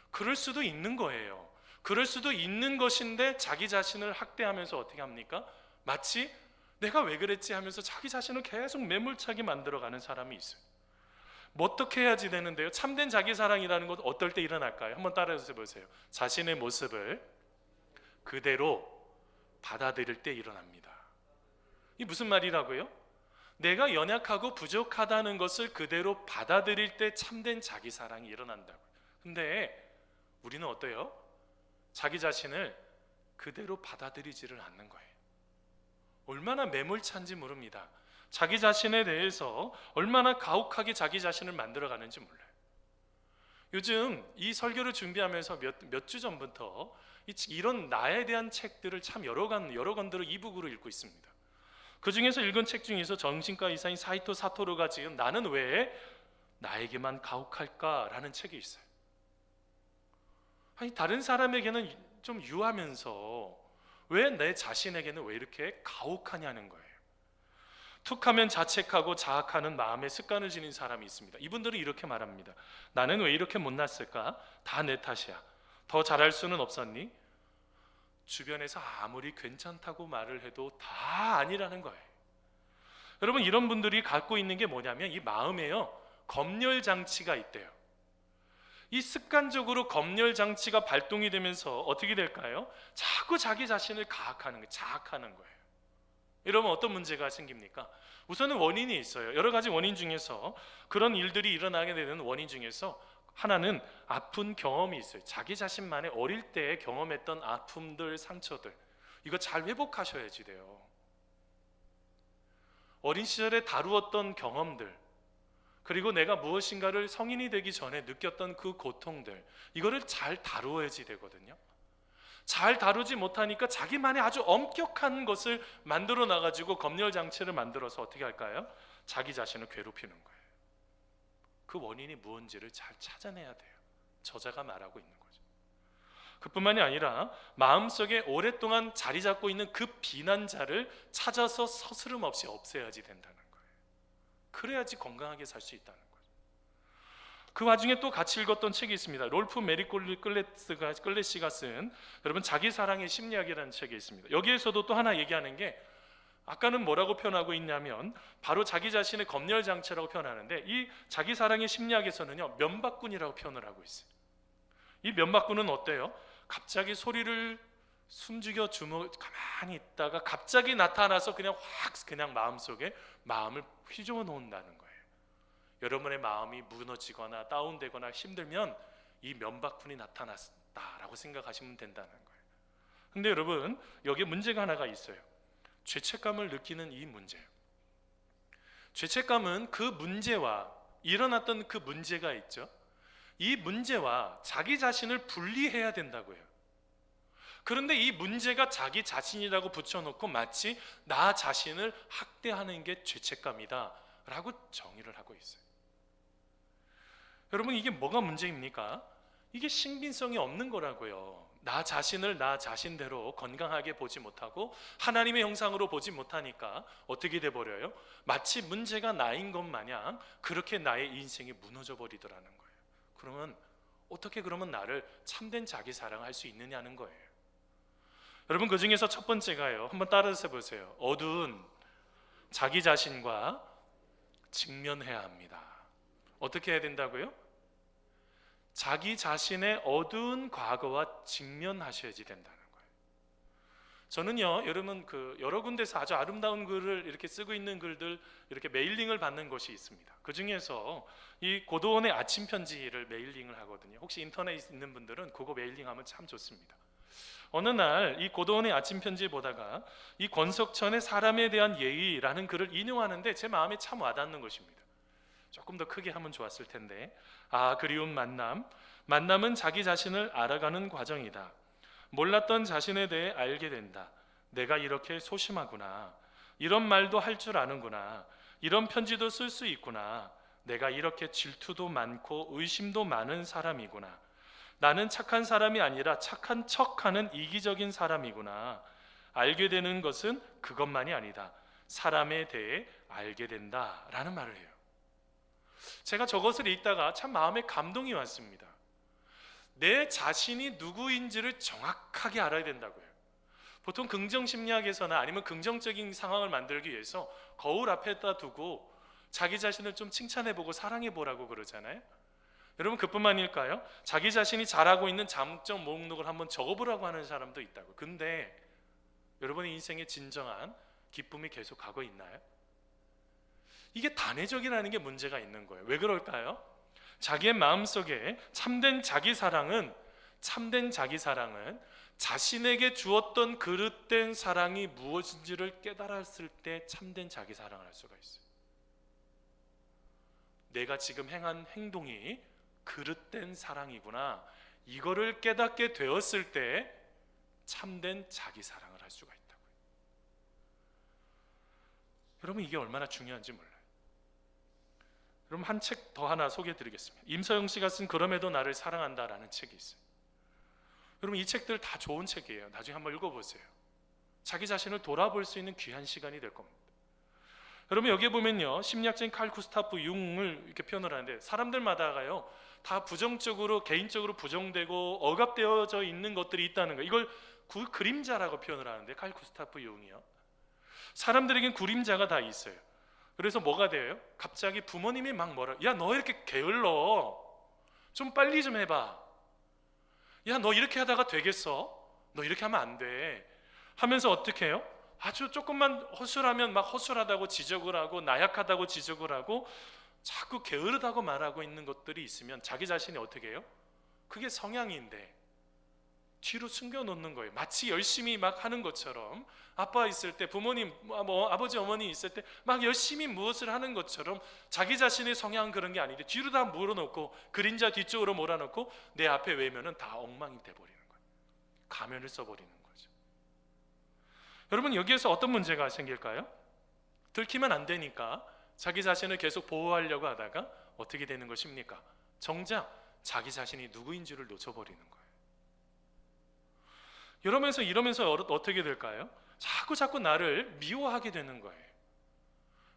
그럴 수도 있는 거예요. 그럴 수도 있는 것인데 자기 자신을 학대하면서 어떻게 합니까? 마치 내가 왜 그랬지 하면서 자기 자신을 계속 매몰차게 만들어가는 사람이 있어요. 뭐 어떻게 해야지 되는데요? 참된 자기 사랑이라는 것 어떨 때 일어날까요? 한번 따라해서 보세요. 자신의 모습을 그대로 받아들일 때 일어납니다. 이 무슨 말이라고요? 내가 연약하고 부족하다는 것을 그대로 받아들일 때 참된 자기 사랑이 일어난다고요. 근데 우리는 어때요? 자기 자신을 그대로 받아들이지를 않는 거예요. 얼마나 매몰찬지 모릅니다. 자기 자신에 대해서 얼마나 가혹하게 자기 자신을 만들어가는지 몰라요. 요즘 이 설교를 준비하면서 몇 주 전부터 이런 나에 대한 책들을 참 여러 권들을 이북으로 읽고 있습니다. 그 중에서 읽은 책 중에서 정신과 의사인 사이토 사토루가 지은 나는 왜 나에게만 가혹할까라는 책이 있어요. 아니, 다른 사람에게는 좀 유하면서 왜 내 자신에게는 왜 이렇게 가혹하냐는 거예요. 툭하면 자책하고 자학하는 마음의 습관을 지닌 사람이 있습니다. 이분들은 이렇게 말합니다. 나는 왜 이렇게 못났을까? 다 내 탓이야. 더 잘할 수는 없었니? 주변에서 아무리 괜찮다고 말을 해도 다 아니라는 거예요. 여러분, 이런 분들이 갖고 있는 게 뭐냐면 이 마음에요, 검열 장치가 있대요. 이 습관적으로 검열 장치가 발동이 되면서 어떻게 될까요? 자꾸 자기 자신을 가학하는 거예요. 자학하는 거예요. 이러면 어떤 문제가 생깁니까? 우선은 원인이 있어요. 여러 가지 원인 중에서 그런 일들이 일어나게 되는 원인 중에서 하나는 아픈 경험이 있어요. 자기 자신만의 어릴 때 경험했던 아픔들, 상처들, 이거 잘 회복하셔야지 돼요. 어린 시절에 다루었던 경험들, 그리고 내가 무엇인가를 성인이 되기 전에 느꼈던 그 고통들, 이거를 잘 다루어야지 되거든요. 잘 다루지 못하니까 자기만의 아주 엄격한 것을 만들어 놔가지고 검열 장치를 만들어서 어떻게 할까요? 자기 자신을 괴롭히는 거예요. 그 원인이 무엇인지를 잘 찾아내야 돼요. 저자가 말하고 있는 거죠. 그뿐만이 아니라 마음속에 오랫동안 자리 잡고 있는 그 비난자를 찾아서 서스름 없이 없애야지 된다는 거예요. 그래야지 건강하게 살 수 있다는 거예요. 그 와중에 또 같이 읽었던 책이 있습니다. 롤프 메리 클렛시가 쓴 여러분 자기 사랑의 심리학이라는 책이 있습니다. 여기에서도 또 하나 얘기하는 게, 아까는 뭐라고 표현하고 있냐면 바로 자기 자신의 검열장치라고 표현하는데, 이 자기 사랑의 심리학에서는요 면박군이라고 표현을 하고 있어요. 이 면박군은 어때요? 갑자기 소리를 숨죽여 가만히 있다가 갑자기 나타나서 그냥 마음속에 마음을 휘저어 놓는다는 거예요. 여러분의 마음이 무너지거나 다운되거나 힘들면 이 면박군이 나타났다라고 생각하시면 된다는 거예요. 근데 여러분, 여기에 문제가 하나가 있어요. 죄책감을 느끼는 이 문제예요. 죄책감은 그 문제와 일어났던 그 문제가 있죠. 이 문제와 자기 자신을 분리해야 된다고요. 그런데 이 문제가 자기 자신이라고 붙여놓고 마치 나 자신을 학대하는 게 죄책감이다 라고 정의를 하고 있어요. 여러분, 이게 뭐가 문제입니까? 이게 신빙성이 없는 거라고요. 나 자신을 나 자신대로 건강하게 보지 못하고 하나님의 형상으로 보지 못하니까 어떻게 돼버려요? 마치 문제가 나인 것 마냥 그렇게 나의 인생이 무너져 버리더라는 거예요. 그러면 어떻게 나를 참된 자기 사랑할 수 있느냐는 거예요. 여러분, 그 중에서 첫 번째가요, 한번 따라서 보세요. 어두운 자기 자신과 직면해야 합니다. 어떻게 해야 된다고요? 자기 자신의 어두운 과거와 직면하셔야지 된다는 거예요. 저는요, 여러분 여러 군데서 아주 아름다운 글을 이렇게 쓰고 있는 글들 이렇게 메일링을 받는 것이 있습니다. 그 중에서 이 고도원의 아침 편지를 메일링을 하거든요. 혹시 인터넷에 있는 분들은 그거 메일링하면 참 좋습니다. 어느 날 이 고도원의 아침 편지 보다가 이 권석천의 사람에 대한 예의라는 글을 인용하는데 제 마음에 참 와닿는 것입니다. 조금 더 크게 하면 좋았을 텐데, 그리운 만남은 자기 자신을 알아가는 과정이다. 몰랐던 자신에 대해 알게 된다. 내가 이렇게 소심하구나. 이런 말도 할 줄 아는구나. 이런 편지도 쓸 수 있구나. 내가 이렇게 질투도 많고 의심도 많은 사람이구나. 나는 착한 사람이 아니라 착한 척하는 이기적인 사람이구나. 알게 되는 것은 그것만이 아니다. 사람에 대해 알게 된다 라는 말을 해요. 제가 저것을 읽다가 참 마음에 감동이 왔습니다. 내 자신이 누구인지를 정확하게 알아야 된다고요. 보통 긍정심리학에서나 아니면 긍정적인 상황을 만들기 위해서 거울 앞에다 두고 자기 자신을 좀 칭찬해보고 사랑해보라고 그러잖아요. 여러분, 그뿐만일까요? 자기 자신이 잘하고 있는 장점 목록을 한번 적어보라고 하는 사람도 있다고. 근데 여러분의 인생에 진정한 기쁨이 계속 가고 있나요? 이게 단회적이라는 게 문제가 있는 거예요. 왜 그럴까요? 자기의 마음속에 참된 자기 사랑은 자신에게 주었던 그릇된 사랑이 무엇인지를 깨달았을 때 참된 자기 사랑을 할 수가 있어요. 내가 지금 행한 행동이 그릇된 사랑이구나, 이거를 깨닫게 되었을 때 참된 자기 사랑을 할 수가 있다고요. 여러분, 이게 얼마나 중요한지 몰라요. 여러분, 한 책 더 하나 소개해드리겠습니다. 임서영 씨가 쓴 그럼에도 나를 사랑한다라는 책이 있어요. 여러분, 이 책들 다 좋은 책이에요. 나중에 한번 읽어보세요. 자기 자신을 돌아볼 수 있는 귀한 시간이 될 겁니다. 여러분, 여기에 보면요, 심리학자인 칼 구스타프 융을 이렇게 표현을 하는데, 사람들마다가요 다 부정적으로, 개인적으로 부정되고 억압되어져 있는 것들이 있다는 거예요. 이걸 그림자라고 표현을 하는데, 칼 구스타프 융이요, 사람들에겐 그림자가 다 있어요. 그래서 뭐가 돼요? 갑자기 부모님이 막 야, 너 이렇게 게을러, 좀 빨리 좀 해봐. 야, 너 이렇게 하다가 되겠어? 너 이렇게 하면 안 돼 하면서 어떻게 해요? 아주 조금만 허술하면 막 허술하다고 지적을 하고 나약하다고 지적을 하고 자꾸 게으르다고 말하고 있는 것들이 있으면 자기 자신이 어떻게 해요? 그게 성향인데 뒤로 숨겨놓는 거예요. 마치 열심히 막 하는 것처럼, 아빠 있을 때, 부모님, 아버지 어머니 있을 때 막 열심히 무엇을 하는 것처럼 자기 자신의 성향은 그런 게 아닌데 뒤로 다 몰아놓고 그림자 뒤쪽으로 몰아놓고 내 앞에 외면은 다 엉망이 돼버리는 거예요. 가면을 써버리는 거죠. 여러분, 여기에서 어떤 문제가 생길까요? 들키면 안 되니까 자기 자신을 계속 보호하려고 하다가 어떻게 되는 것입니까? 정작 자기 자신이 누구인지를 놓쳐버리는 거예요. 이러면서 어떻게 될까요? 자꾸 나를 미워하게 되는 거예요.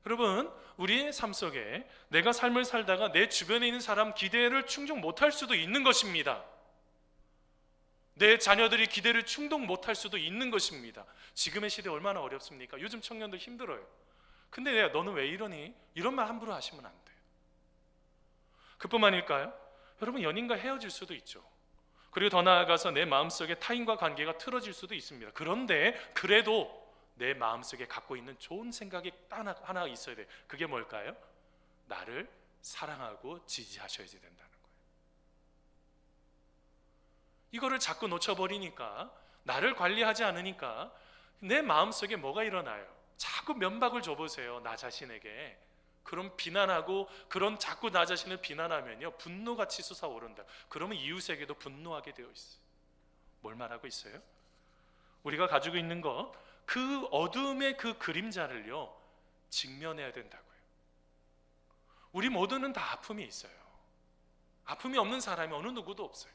여러분, 우리의 삶 속에 내가 삶을 살다가 내 주변에 있는 사람 기대를 충족 못할 수도 있는 것입니다. 내 자녀들이 기대를 충족 못할 수도 있는 것입니다. 지금의 시대 얼마나 어렵습니까? 요즘 청년들 힘들어요. 근데 너는 왜 이러니? 이런 말 함부로 하시면 안 돼요. 그뿐만일까요? 여러분, 연인과 헤어질 수도 있죠. 그리고 더 나아가서 내 마음속에 타인과 관계가 틀어질 수도 있습니다. 그런데 그래도 내 마음속에 갖고 있는 좋은 생각이 하나 있어야 돼요. 그게 뭘까요? 나를 사랑하고 지지하셔야 된다는 거예요. 이거를 자꾸 놓쳐버리니까, 나를 관리하지 않으니까 내 마음속에 뭐가 일어나요? 자꾸 면박을 줘보세요, 나 자신에게. 그럼 비난하고, 그런 자꾸 나 자신을 비난하면요, 분노같이 솟아오른다. 그러면 이웃에게도 분노하게 되어 있어요. 뭘 말하고 있어요? 우리가 가지고 있는 그 어둠의 그 그림자를요, 직면해야 된다고요. 우리 모두는 다 아픔이 있어요. 아픔이 없는 사람이 어느 누구도 없어요.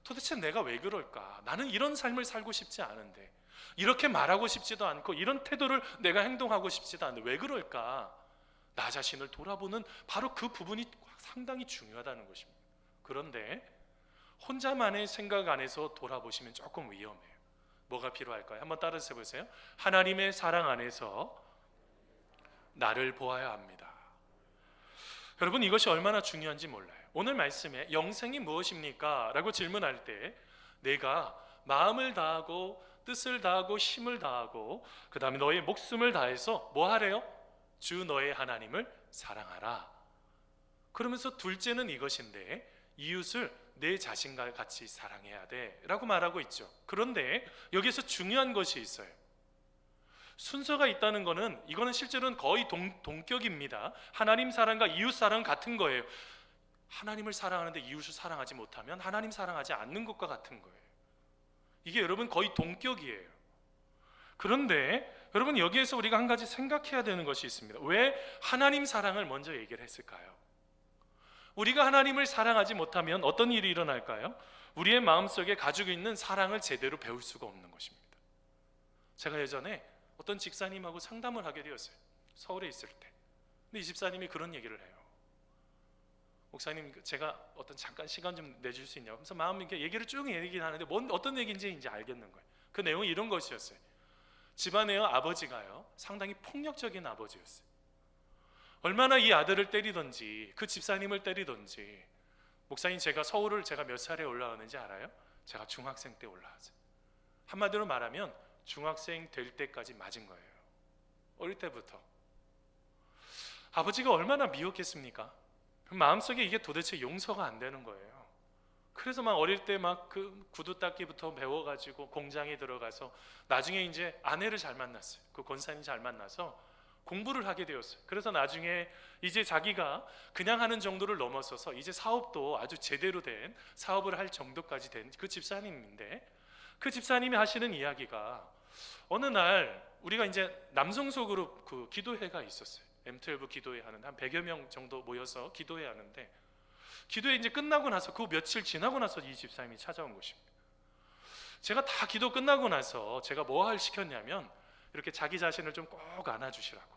도대체 내가 왜 그럴까? 나는 이런 삶을 살고 싶지 않은데, 이렇게 말하고 싶지도 않고, 이런 태도를 내가 행동하고 싶지도 않은데 왜 그럴까? 나 자신을 돌아보는 바로 그 부분이 상당히 중요하다는 것입니다. 그런데 혼자만의 생각 안에서 돌아보시면 조금 위험해요. 뭐가 필요할까요? 한번 따라서 해보세요. 하나님의 사랑 안에서 나를 보아야 합니다. 여러분, 이것이 얼마나 중요한지 몰라요. 오늘 말씀에 영생이 무엇입니까? 라고 질문할 때 내가 마음을 다하고 뜻을 다하고 힘을 다하고 그 다음에 너의 목숨을 다해서 뭐 하래요? 주 너의 하나님을 사랑하라. 그러면서 둘째는 이것인데 이웃을 내 자신과 같이 사랑해야 돼 라고 말하고 있죠. 그런데 여기서 중요한 것이 있어요. 순서가 있다는 것은, 이거는 실제로는 거의 동격입니다. 하나님 사랑과 이웃 사랑 같은 거예요. 하나님을 사랑하는데 이웃을 사랑하지 못하면 하나님 사랑하지 않는 것과 같은 거예요. 이게 여러분 거의 동격이에요. 그런데 여러분, 여기에서 우리가 한 가지 생각해야 되는 것이 있습니다. 왜 하나님 사랑을 먼저 얘기를 했을까요? 우리가 하나님을 사랑하지 못하면 어떤 일이 일어날까요? 우리의 마음속에 가지고 있는 사랑을 제대로 배울 수가 없는 것입니다. 제가 예전에 어떤 집사님하고 상담을 하게 되었어요. 서울에 있을 때. 근데 이 집사님이 그런 얘기를 해요. 목사님, 제가 잠깐 시간 좀 내줄 수 있냐고. 그래서 마음 이렇게 얘기를 쭉 얘기를 하는데 어떤 얘기인지 이제 알겠는 거예요. 그 내용이 이런 것이었어요. 집안에요, 아버지가요, 상당히 폭력적인 아버지였어요. 얼마나 이 아들을 때리던지, 그 집사님을 때리던지. 목사님, 서울을 몇 살에 올라왔는지 알아요? 제가 중학생 때 올라왔어요. 한마디로 말하면 중학생 될 때까지 맞은 거예요. 어릴 때부터. 아버지가 얼마나 미웠겠습니까? 마음속에 이게 도대체 용서가 안 되는 거예요. 그래서 어릴 때 그 구두 닦기부터 배워가지고 공장에 들어가서 나중에 이제 아내를 잘 만났어요. 그 권사님 잘 만나서 공부를 하게 되었어요. 그래서 나중에 이제 자기가 그냥 하는 정도를 넘어서서 이제 사업도 아주 제대로 된 사업을 할 정도까지 된 그 집사님인데, 그 집사님이 하시는 이야기가, 어느 날 우리가 이제 남성소 그룹 그 기도회가 있었어요. M12 기도회 하는데 한 100여 명 정도 모여서 기도회 하는데, 기도회 이제 끝나고 나서 그 며칠 지나고 나서 이 집사님이 찾아온 것입니다. 제가 다 기도 끝나고 나서 제가 뭐 시켰냐면, 이렇게 자기 자신을 좀 꼭 안아주시라고.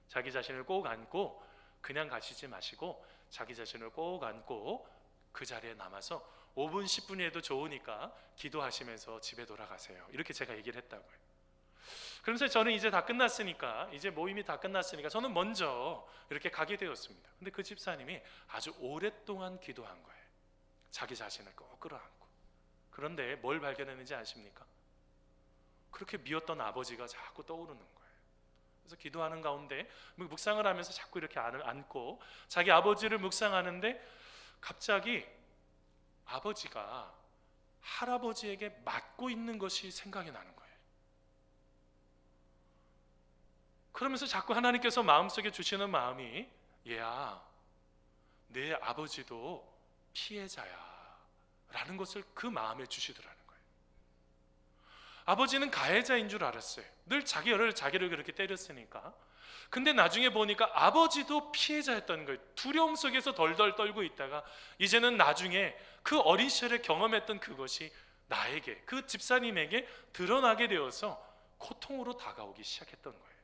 자기 자신을 꼭 안고 그냥 가시지 마시고 자기 자신을 꼭 안고 그 자리에 남아서 5분 10분이 해도 좋으니까 기도하시면서 집에 돌아가세요. 이렇게 제가 얘기를 했다고요. 그러면서 저는 이제 다 끝났으니까, 이제 모임이 다 끝났으니까 저는 먼저 이렇게 가게 되었습니다. 근데 그 집사님이 아주 오랫동안 기도한 거예요. 자기 자신을 꼭 끌어안고. 그런데 뭘 발견했는지 아십니까? 그렇게 미웠던 아버지가 자꾸 떠오르는 거예요. 그래서 기도하는 가운데 묵상을 하면서 자꾸 이렇게 안고 자기 아버지를 묵상하는데, 갑자기 아버지가 할아버지에게 맞고 있는 것이 생각이 나는 거예요. 그러면서 자꾸 하나님께서 마음속에 주시는 마음이, 얘야, 내 아버지도 피해자야 라는 것을 그 마음에 주시더라는 거예요. 아버지는 가해자인 줄 알았어요. 늘 자기를 그렇게 때렸으니까. 근데 나중에 보니까 아버지도 피해자였던 거예요. 두려움 속에서 덜덜 떨고 있다가 이제는 나중에 그 어린 시절에 경험했던 그것이 나에게, 그 집사님에게 드러나게 되어서 고통으로 다가오기 시작했던 거예요.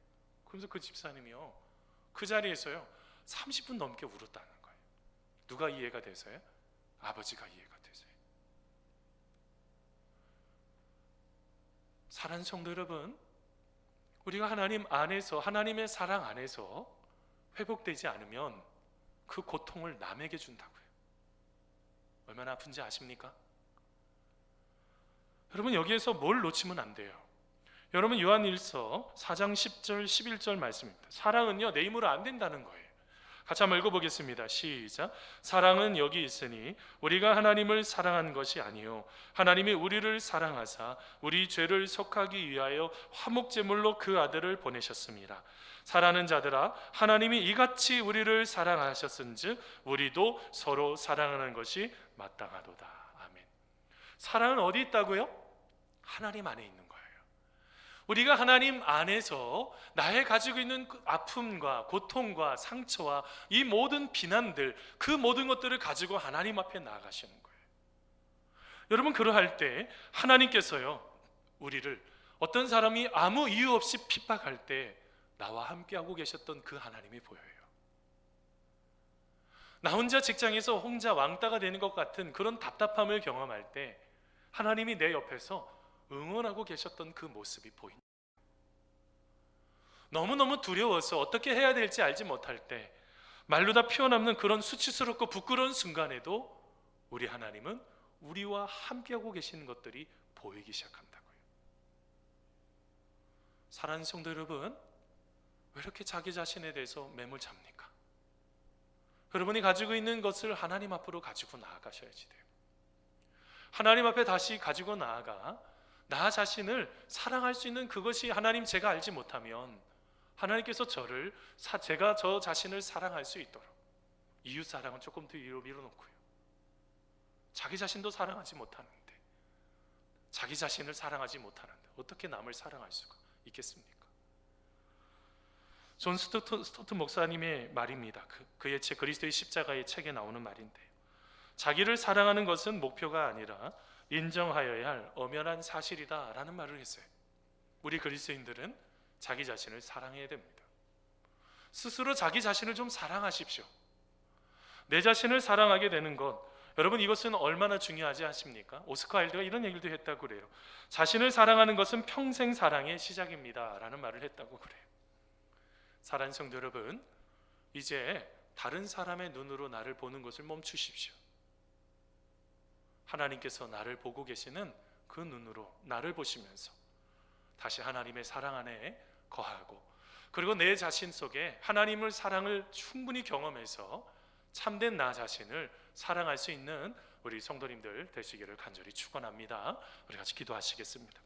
그러면서 그 집사님이요, 그 자리에서요 30분 넘게 울었다는 거예요. 누가 이해가 돼서요? 아버지가 이해가 돼서요. 사랑하는 성도 여러분, 우리가 하나님 안에서, 하나님의 사랑 안에서 회복되지 않으면 그 고통을 남에게 준다고요. 얼마나 아픈지 아십니까? 여러분, 여기에서 뭘 놓치면 안 돼요. 여러분, 요한일서 4장 10절 11절 말씀입니다. 사랑은요 내 힘으로 안 된다는 거예요. 같이 한번 읽어보겠습니다. 시작. 사랑은 여기 있으니 우리가 하나님을 사랑한 것이 아니요 하나님이 우리를 사랑하사 우리 죄를 속하기 위하여 화목제물로 그 아들을 보내셨습니다. 사랑하는 자들아, 하나님이 이같이 우리를 사랑하셨은즉 우리도 서로 사랑하는 것이 마땅하도다. 아멘. 사랑은 어디 있다고요? 하나님 안에 있는 거예요. 우리가 하나님 안에서 나의 가지고 있는 그 아픔과 고통과 상처와 이 모든 비난들, 그 모든 것들을 가지고 하나님 앞에 나아가시는 거예요. 여러분, 그러할 때 하나님께서요 우리를, 어떤 사람이 아무 이유 없이 핍박할 때 나와 함께하고 계셨던 그 하나님이 보여요. 나 혼자 직장에서 혼자 왕따가 되는 것 같은 그런 답답함을 경험할 때 하나님이 내 옆에서 응원하고 계셨던 그 모습이 보인다. 너무너무 두려워서 어떻게 해야 될지 알지 못할 때, 말로 다 표현없는 그런 수치스럽고 부끄러운 순간에도 우리 하나님은 우리와 함께하고 계시는 것들이 보이기 시작한다고요. 사랑하는 성도 여러분, 왜 이렇게 자기 자신에 대해서 매몰 잡니까? 여러분이 가지고 있는 것을 하나님 앞으로 가지고 나아가셔야지 돼요. 하나님 앞에 다시 가지고 나아가 나 자신을 사랑할 수 있는 그것이 하나님, 제가 알지 못하면 하나님께서 제가 저 자신을 사랑할 수 있도록, 이웃 사랑은 조금 더 위로 밀어놓고요, 자기 자신도 사랑하지 못하는데, 자기 자신을 사랑하지 못하는데 어떻게 남을 사랑할 수가 있겠습니까? 존 스토트 목사님의 말입니다. 그의 책 그리스도의 십자가의 책에 나오는 말인데요, 자기를 사랑하는 것은 목표가 아니라 인정하여야 할 엄연한 사실이다 라는 말을 했어요. 우리 그리스도인들은 자기 자신을 사랑해야 됩니다. 스스로 자기 자신을 좀 사랑하십시오. 내 자신을 사랑하게 되는 것, 여러분, 이것은 얼마나 중요하지 않습니까? 오스카 와일드가 이런 얘기도 했다고 그래요. 자신을 사랑하는 것은 평생 사랑의 시작입니다 라는 말을 했다고 그래요. 사랑하는 성도 여러분, 이제 다른 사람의 눈으로 나를 보는 것을 멈추십시오. 하나님께서 나를 보고 계시는 그 눈으로 나를 보시면서 다시 하나님의 사랑 안에 거하고, 그리고 내 자신 속에 하나님의 사랑을 충분히 경험해서 참된 나 자신을 사랑할 수 있는 우리 성도님들 되시기를 간절히 축원합니다. 우리 같이 기도하시겠습니다.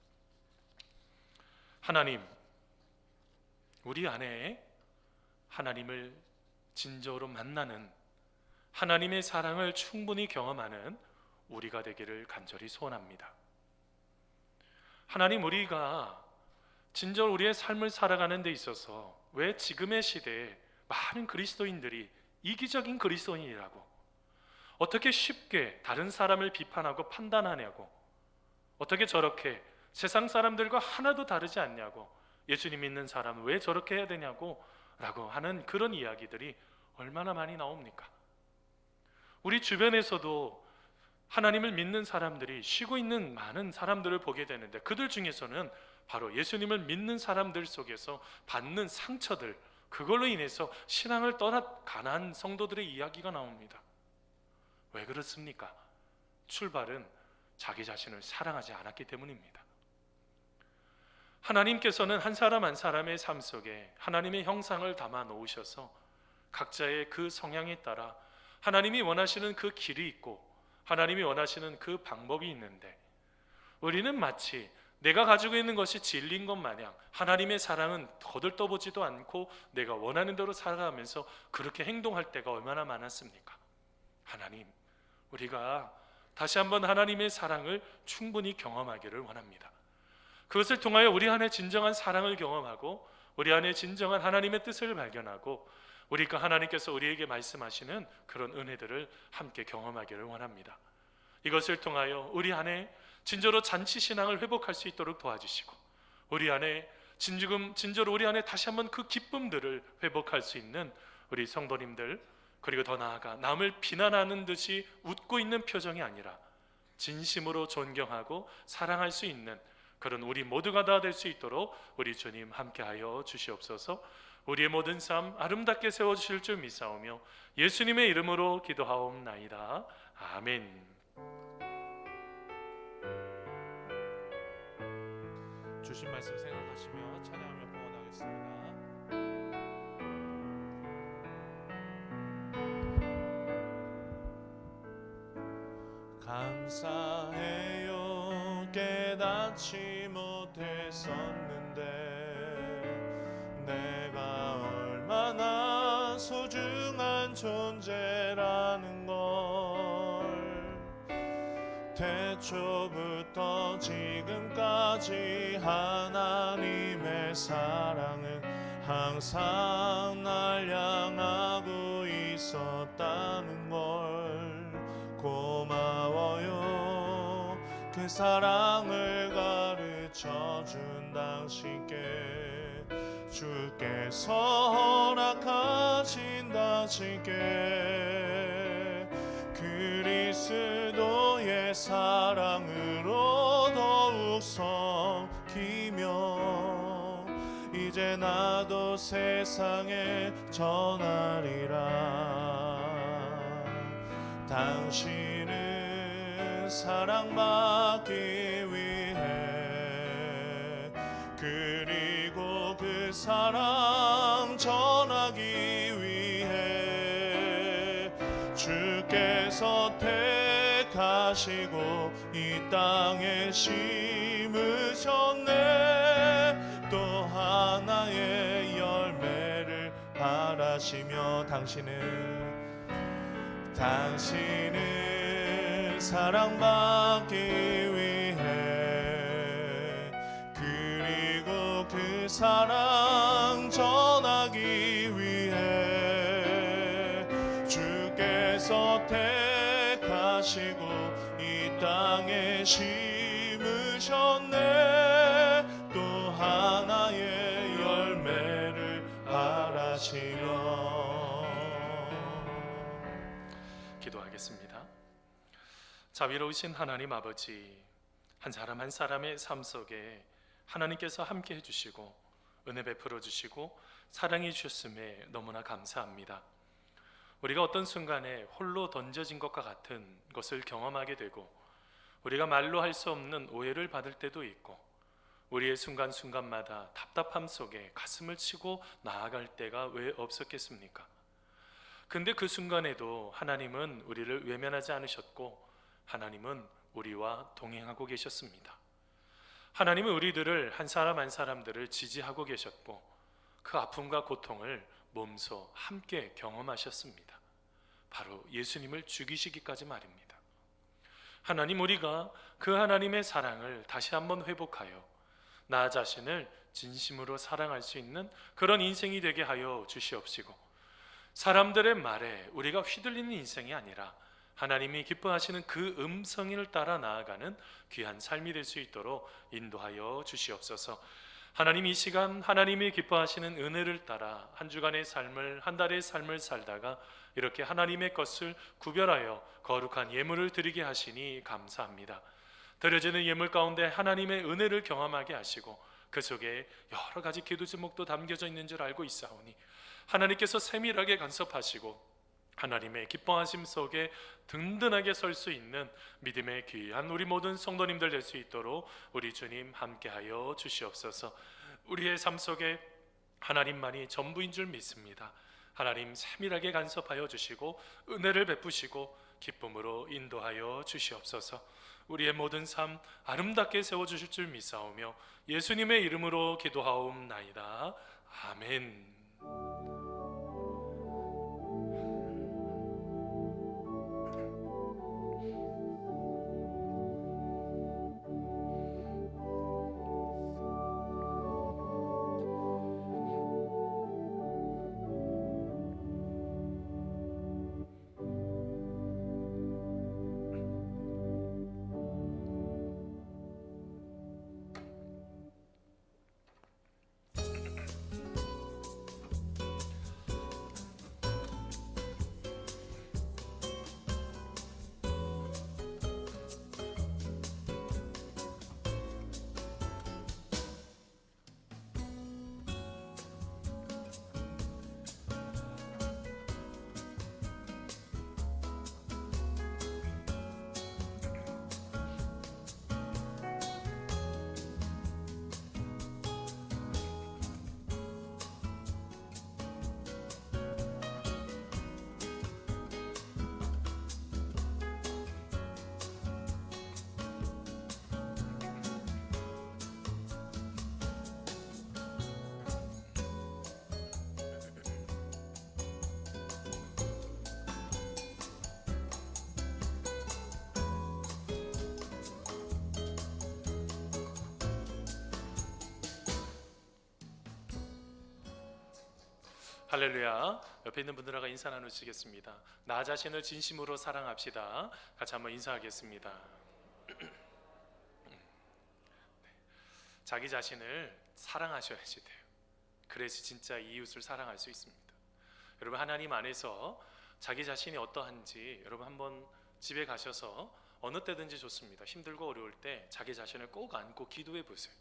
하나님, 우리 안에 하나님을 진정으로 만나는, 하나님의 사랑을 충분히 경험하는 우리가 되기를 간절히 소원합니다. 하나님, 우리가 진정 우리의 삶을 살아가는 데 있어서 왜 지금의 시대에 많은 그리스도인들이 이기적인 그리스도인이라고, 어떻게 쉽게 다른 사람을 비판하고 판단하냐고, 어떻게 저렇게 세상 사람들과 하나도 다르지 않냐고, 예수님 믿는 사람은 왜 저렇게 해야 되냐고 라고 하는 그런 이야기들이 얼마나 많이 나옵니까? 우리 주변에서도 하나님을 믿는 사람들이 쉬고 있는 많은 사람들을 보게 되는데, 그들 중에서는 바로 예수님을 믿는 사람들 속에서 받는 상처들, 그걸로 인해서 신앙을 떠나가는 성도들의 이야기가 나옵니다. 왜 그렇습니까? 출발은 자기 자신을 사랑하지 않았기 때문입니다. 하나님께서는 한 사람 한 사람의 삶 속에 하나님의 형상을 담아 놓으셔서 각자의 그 성향에 따라 하나님이 원하시는 그 길이 있고 하나님이 원하시는 그 방법이 있는데, 우리는 마치 내가 가지고 있는 것이 진리인 것 마냥 하나님의 사랑은 거들떠보지도 않고 내가 원하는 대로 살아가면서 그렇게 행동할 때가 얼마나 많았습니까? 하나님, 우리가 다시 한번 하나님의 사랑을 충분히 경험하기를 원합니다. 그것을 통하여 우리 안에 진정한 사랑을 경험하고 우리 안에 진정한 하나님의 뜻을 발견하고 우리가 하나님께서 우리에게 말씀하시는 그런 은혜들을 함께 경험하기를 원합니다. 이것을 통하여 우리 안에 진저로 잔치 신앙을 회복할 수 있도록 도와주시고, 우리 안에 진저로 우리 안에 다시 한번 그 기쁨들을 회복할 수 있는 우리 성도님들, 그리고 더 나아가 남을 비난하는 듯이 웃고 있는 표정이 아니라 진심으로 존경하고 사랑할 수 있는 그런 우리 모두가 다 될 수 있도록 우리 주님 함께하여 주시옵소서. 우리의 모든 삶 아름답게 세워주실 줄 믿사오며 예수님의 이름으로 기도하옵나이다. 아멘. 주신 말씀 생각하시며 찬양하며 봉헌하겠습니다. 감사해요. 깨닫지 못했었는데 내가 얼마나 소중한 존재라는 걸 태초부터 지금까지 하나님의 사랑은 항상 날 향하고 있었다는 걸 고마워요. 그 사랑을 가르쳐준 당신께 주께서 허락하신 당신께 그리스도의 사랑으로 더욱 섬기며 이제 나도 세상에 전하리라. 당신은 사랑받기 위해 그리고 그 사랑 전하기 위해 주께서 택하시고 이 땅에 심으셨네. 또 하나의 열매를 바라시며 당신은 사랑받기 위해 그리고 그 사랑 전하기 위해 주께서 택하시고 이 땅에 심으셨네. 또 하나의 열매를 바라시며 기도하겠습니다. 자비로우신 하나님 아버지, 한 사람 한 사람의 삶 속에 하나님께서 함께 해주시고 은혜 베풀어 주시고 사랑해 주셨음에 너무나 감사합니다. 우리가 어떤 순간에 홀로 던져진 것과 같은 것을 경험하게 되고 우리가 말로 할 수 없는 오해를 받을 때도 있고 우리의 순간순간마다 답답함 속에 가슴을 치고 나아갈 때가 왜 없었겠습니까? 근데 그 순간에도 하나님은 우리를 외면하지 않으셨고 하나님은 우리와 동행하고 계셨습니다. 하나님은 우리들을 한 사람 한 사람들을 지지하고 계셨고 그 아픔과 고통을 몸소 함께 경험하셨습니다. 바로 예수님을 죽이시기까지 말입니다. 하나님, 우리가 그 하나님의 사랑을 다시 한번 회복하여 나 자신을 진심으로 사랑할 수 있는 그런 인생이 되게 하여 주시옵시고 사람들의 말에 우리가 휘둘리는 인생이 아니라 하나님이 기뻐하시는 그 음성을 따라 나아가는 귀한 삶이 될 수 있도록 인도하여 주시옵소서. 하나님, 이 시간 하나님이 기뻐하시는 은혜를 따라 한 주간의 삶을, 한 달의 삶을 살다가 이렇게 하나님의 것을 구별하여 거룩한 예물을 드리게 하시니 감사합니다. 드려지는 예물 가운데 하나님의 은혜를 경험하게 하시고 그 속에 여러 가지 기도 제목도 담겨져 있는 줄 알고 있사오니 하나님께서 세밀하게 간섭하시고 하나님의 기뻐하심 속에 든든하게 설 수 있는 믿음의 귀한 우리 모든 성도님들 될 수 있도록 우리 주님 함께하여 주시옵소서. 우리의 삶 속에 하나님만이 전부인 줄 믿습니다. 하나님 세밀하게 간섭하여 주시고 은혜를 베푸시고 기쁨으로 인도하여 주시옵소서. 우리의 모든 삶 아름답게 세워주실 줄 믿사오며 예수님의 이름으로 기도하옵나이다. 아멘. 할렐루야. 옆에 있는 분들과 인사 나누시겠습니다. 나 자신을 진심으로 사랑합시다. 같이 한번 인사하겠습니다. 자기 자신을 사랑하셔야지 돼요. 그래서 진짜 이웃을 사랑할 수 있습니다. 여러분, 하나님 안에서 자기 자신이 어떠한지 여러분 한번 집에 가셔서 어느 때든지 좋습니다. 힘들고 어려울 때 자기 자신을 꼭 안고 기도해 보세요.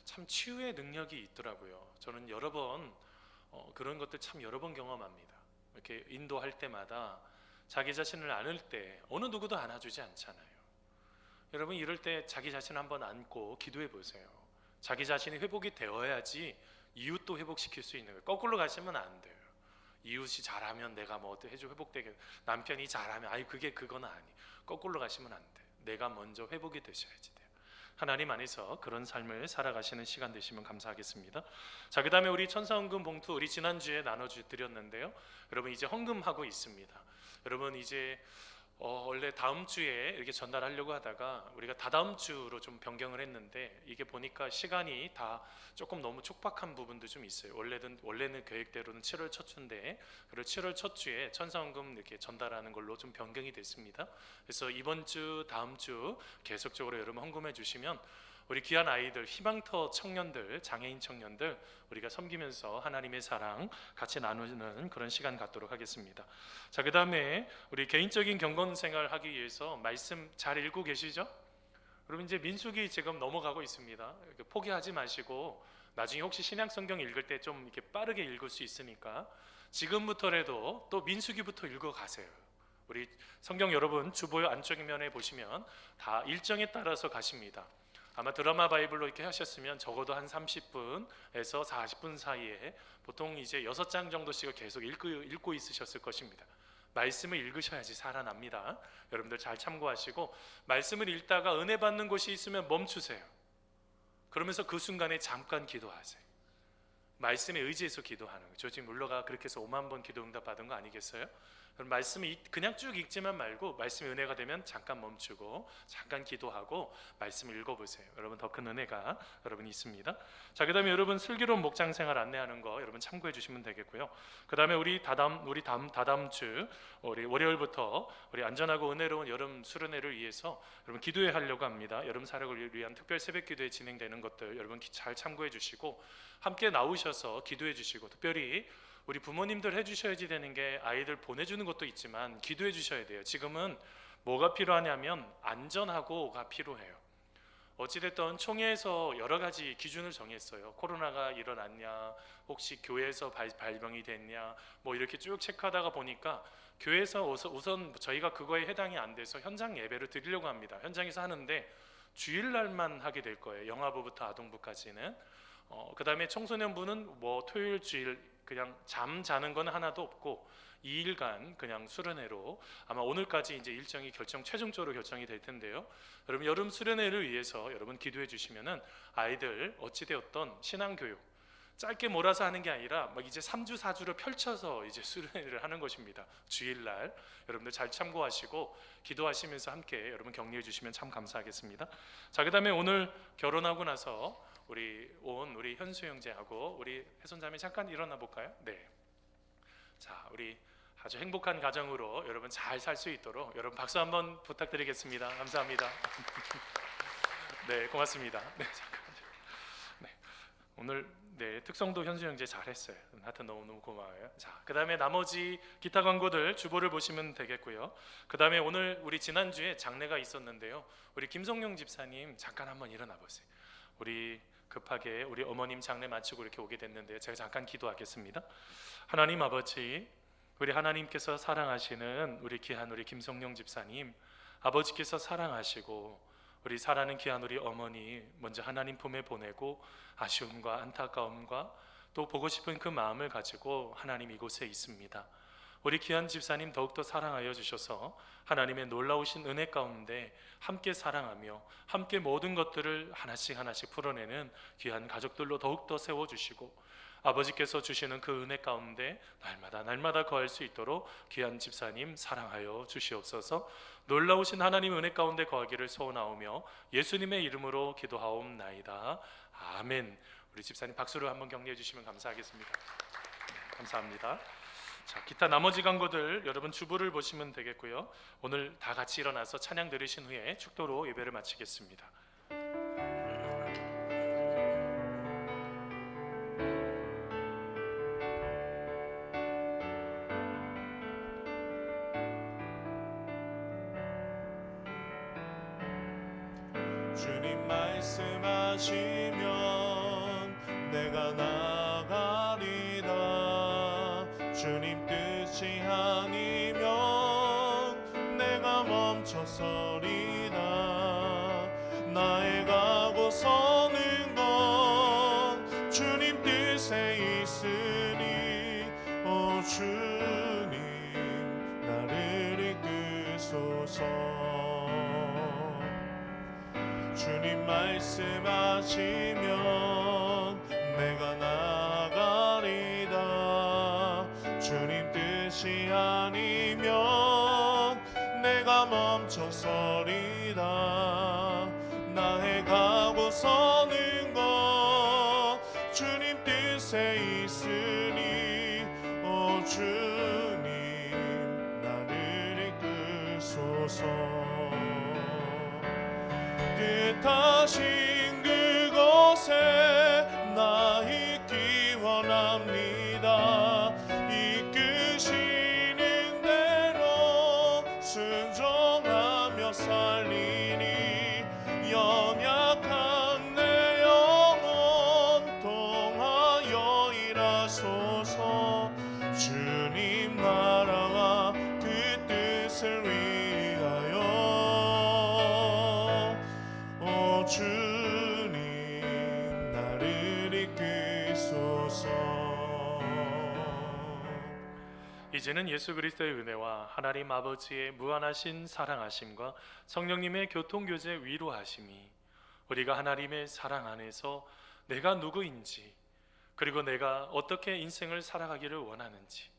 참 치유의 능력이 있더라고요. 저는 여러 번 그런 것들 참 여러 번 경험합니다. 이렇게 인도할 때마다 자기 자신을 안을 때 어느 누구도 안아주지 않잖아요. 여러분, 이럴 때 자기 자신을 한번 안고 기도해 보세요. 자기 자신이 회복이 되어야지 이웃도 회복시킬 수 있는 거예요. 거꾸로 가시면 안 돼요. 이웃이 잘하면 내가 뭐 어떻게 해줘 회복되게, 남편이 잘하면 아니 그건 아니. 거꾸로 가시면 안 돼요. 내가 먼저 회복이 되셔야지 돼요. 하나님 안에서 그런 삶을 살아가시는 시간 되시면 감사하겠습니다. 자, 그 다음에 우리 천사헌금 봉투 우리 지난주에 나눠드렸는데요. 여러분 이제 헌금하고 있습니다. 여러분 이제 원래 다음 주에 이렇게 전달하려고 하다가 우리가 다다음 주로 좀 변경을 했는데 이게 보니까 시간이 다 조금 너무 촉박한 부분도 좀 있어요. 원래는 계획대로는 7월 첫 주인데 그리고 7월 첫 주에 천사헌금 이렇게 전달하는 걸로 좀 변경이 됐습니다. 그래서 이번 주 다음 주 계속적으로 여러분 헌금해 주시면 우리 귀한 아이들, 희망터 청년들, 장애인 청년들 우리가 섬기면서 하나님의 사랑 같이 나누는 그런 시간 갖도록 하겠습니다. 자, 그 다음에 우리 개인적인 경건 생활 하기 위해서 말씀 잘 읽고 계시죠? 여러분 이제 민수기 지금 넘어가고 있습니다. 포기하지 마시고 나중에 혹시 신약 성경 읽을 때 좀 이렇게 빠르게 읽을 수 있으니까 지금부터라도 또 민수기부터 읽어 가세요. 우리 성경 여러분 주보 안쪽면에 보시면 다 일정에 따라서 가십니다. 아마 드라마 바이블로 이렇게 하셨으면 적어도 한 30분에서 40분 사이에 보통 이제 6장 정도씩을 계속 읽고 있으셨을 것입니다. 말씀을 읽으셔야지 살아납니다. 여러분들 잘 참고하시고 말씀을 읽다가 은혜 받는 곳이 있으면 멈추세요. 그러면서 그 순간에 잠깐 기도하세요. 말씀에 의지해서 기도하는 거예요. 조지 물러가 그렇게 해서 5만 번 기도 응답 받은 거 아니겠어요? 말씀이 그냥 쭉 읽지만 말고 말씀이 은혜가 되면 잠깐 멈추고 잠깐 기도하고 말씀을 읽어보세요. 여러분 더 큰 은혜가 여러분이 있습니다. 자, 그 다음에 여러분 슬기로운 목장 생활 안내하는 거 여러분 참고해 주시면 되겠고요. 그 다음에 우리 다다음 주 우리 월요일부터 우리 안전하고 은혜로운 여름 수련회를 위해서 여러분 기도회 하려고 합니다. 여름 사역을 위한 특별 새벽 기도회 진행되는 것들 여러분 잘 참고해 주시고 함께 나오셔서 기도해 주시고 특별히 우리 부모님들 해주셔야지 되는 게 아이들 보내주는 것도 있지만 기도해 주셔야 돼요. 지금은 뭐가 필요하냐면 안전하고가 필요해요. 어찌됐든 총회에서 여러 가지 기준을 정했어요. 코로나가 일어났냐, 혹시 교회에서 발병이 됐냐, 뭐 이렇게 쭉 체크하다가 보니까 교회에서 우선 저희가 그거에 해당이 안 돼서 현장 예배를 드리려고 합니다. 현장에서 하는데 주일날만 하게 될 거예요. 영아부부터 아동부까지는. 그 다음에 청소년부는 뭐 토요일 주일 그냥 잠 자는 건 하나도 없고 2일간 그냥 수련회로 아마 오늘까지 이제 일정이 최종적으로 결정이 될 텐데요. 여러분 여름 수련회를 위해서 여러분 기도해 주시면은 아이들 어찌되었던 신앙교육 짧게 몰아서 하는 게 아니라 막 이제 3주 4주를 펼쳐서 이제 수련회를 하는 것입니다. 주일날 여러분들 잘 참고하시고 기도하시면서 함께 여러분 격려해 주시면 참 감사하겠습니다. 자, 그다음에 오늘 결혼하고 나서 우리 현수 형제하고 우리 혜손자매 잠깐 일어나 볼까요? 네. 자, 우리 아주 행복한 가정으로 여러분 잘 살 수 있도록 여러분 박수 한번 부탁드리겠습니다. 감사합니다. 네, 고맙습니다. 네, 잠깐만요. 네, 오늘 특성도 현수 형제 잘했어요. 하여튼 너무너무 고마워요. 자, 그 다음에 나머지 기타 광고들 주보를 보시면 되겠고요. 그 다음에 오늘 우리 지난주에 장례가 있었는데요. 우리 김성용 집사님 잠깐 한번 일어나 보세요. 우리 급하게 우리 어머님 장례 마치고 이렇게 오게 됐는데 제가 잠깐 기도하겠습니다. 하나님 아버지, 우리 하나님께서 사랑하시는 우리 귀한 우리 김성용 집사님 아버지께서 사랑하시고 우리 사랑하는 귀한 우리 어머니 먼저 하나님 품에 보내고 아쉬움과 안타까움과 또 보고 싶은 그 마음을 가지고 하나님 이곳에 있습니다. 우리 귀한 집사님 더욱더 사랑하여 주셔서 하나님의 놀라우신 은혜 가운데 함께 사랑하며 함께 모든 것들을 하나씩 풀어내는 귀한 가족들로 더욱더 세워주시고 아버지께서 주시는 그 은혜 가운데 날마다 거할 수 있도록 귀한 집사님 사랑하여 주시옵소서. 놀라우신 하나님 은혜 가운데 거하기를 소원하오며 예수님의 이름으로 기도하옵나이다. 아멘. 우리 집사님 박수로 한번 격려해 주시면 감사하겠습니다. 감사합니다. 자, 기타 나머지 광고들 여러분 주부를 보시면 되겠고요. 오늘 다 같이 일어나서 찬양 들으신 후에 축도로 예배를 마치겠습니다. 주님 말씀하시면 내가 나가리다. 주님 뜻이 아니면 내가 멈춰서리다. 나의 가고 서는 건 주님 뜻에 있으니 오 주님 나를 이끄소서. 주님 말씀하시면 내가 나가리다. 주님 뜻이 아니면 내가 멈춰서리다. 나의 가고 서는 것 주님 뜻에 있으니 오 주님 나를 이끄소서. 뜻하신 그곳에 나 있기 원합니다. 이끄시는 대로 순종하며 살리니 연약한 내 영혼 통하여 일하소서. 주님 나라와 그 뜻을 위하여 오 주님 나를 이끄소서. 이제는 예수 그리스도의 은혜와 하나님 아버지의 무한하신 사랑하심과 성령님의 교통교제 위로하심이 우리가 하나님의 사랑 안에서 내가 누구인지, 그리고 내가 어떻게 인생을 살아가기를 원하는지,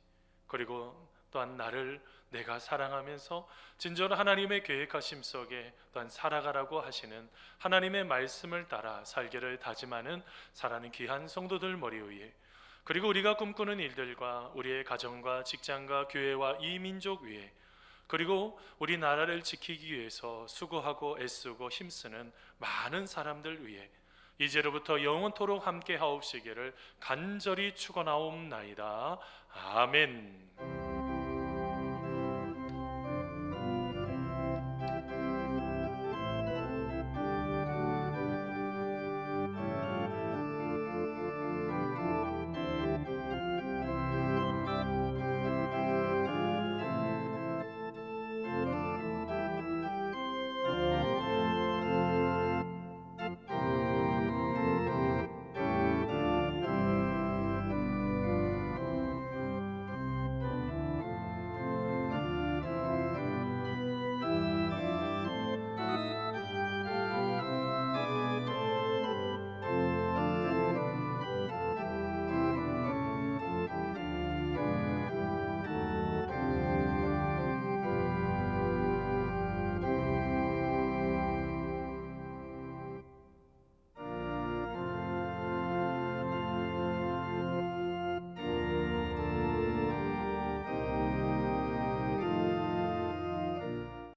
그리고 또한 나를 내가 사랑하면서 진정한 하나님의 계획하심 속에 또한 살아가라고 하시는 하나님의 말씀을 따라 살기를 다짐하는 사랑하는 귀한 성도들 머리 위에, 그리고 우리가 꿈꾸는 일들과 우리의 가정과 직장과 교회와 이 민족 위에, 그리고 우리나라를 지키기 위해서 수고하고 애쓰고 힘쓰는 많은 사람들 위해 이제로부터 영원토록 함께 하옵시기를 간절히 축원하옵나이다. 아멘.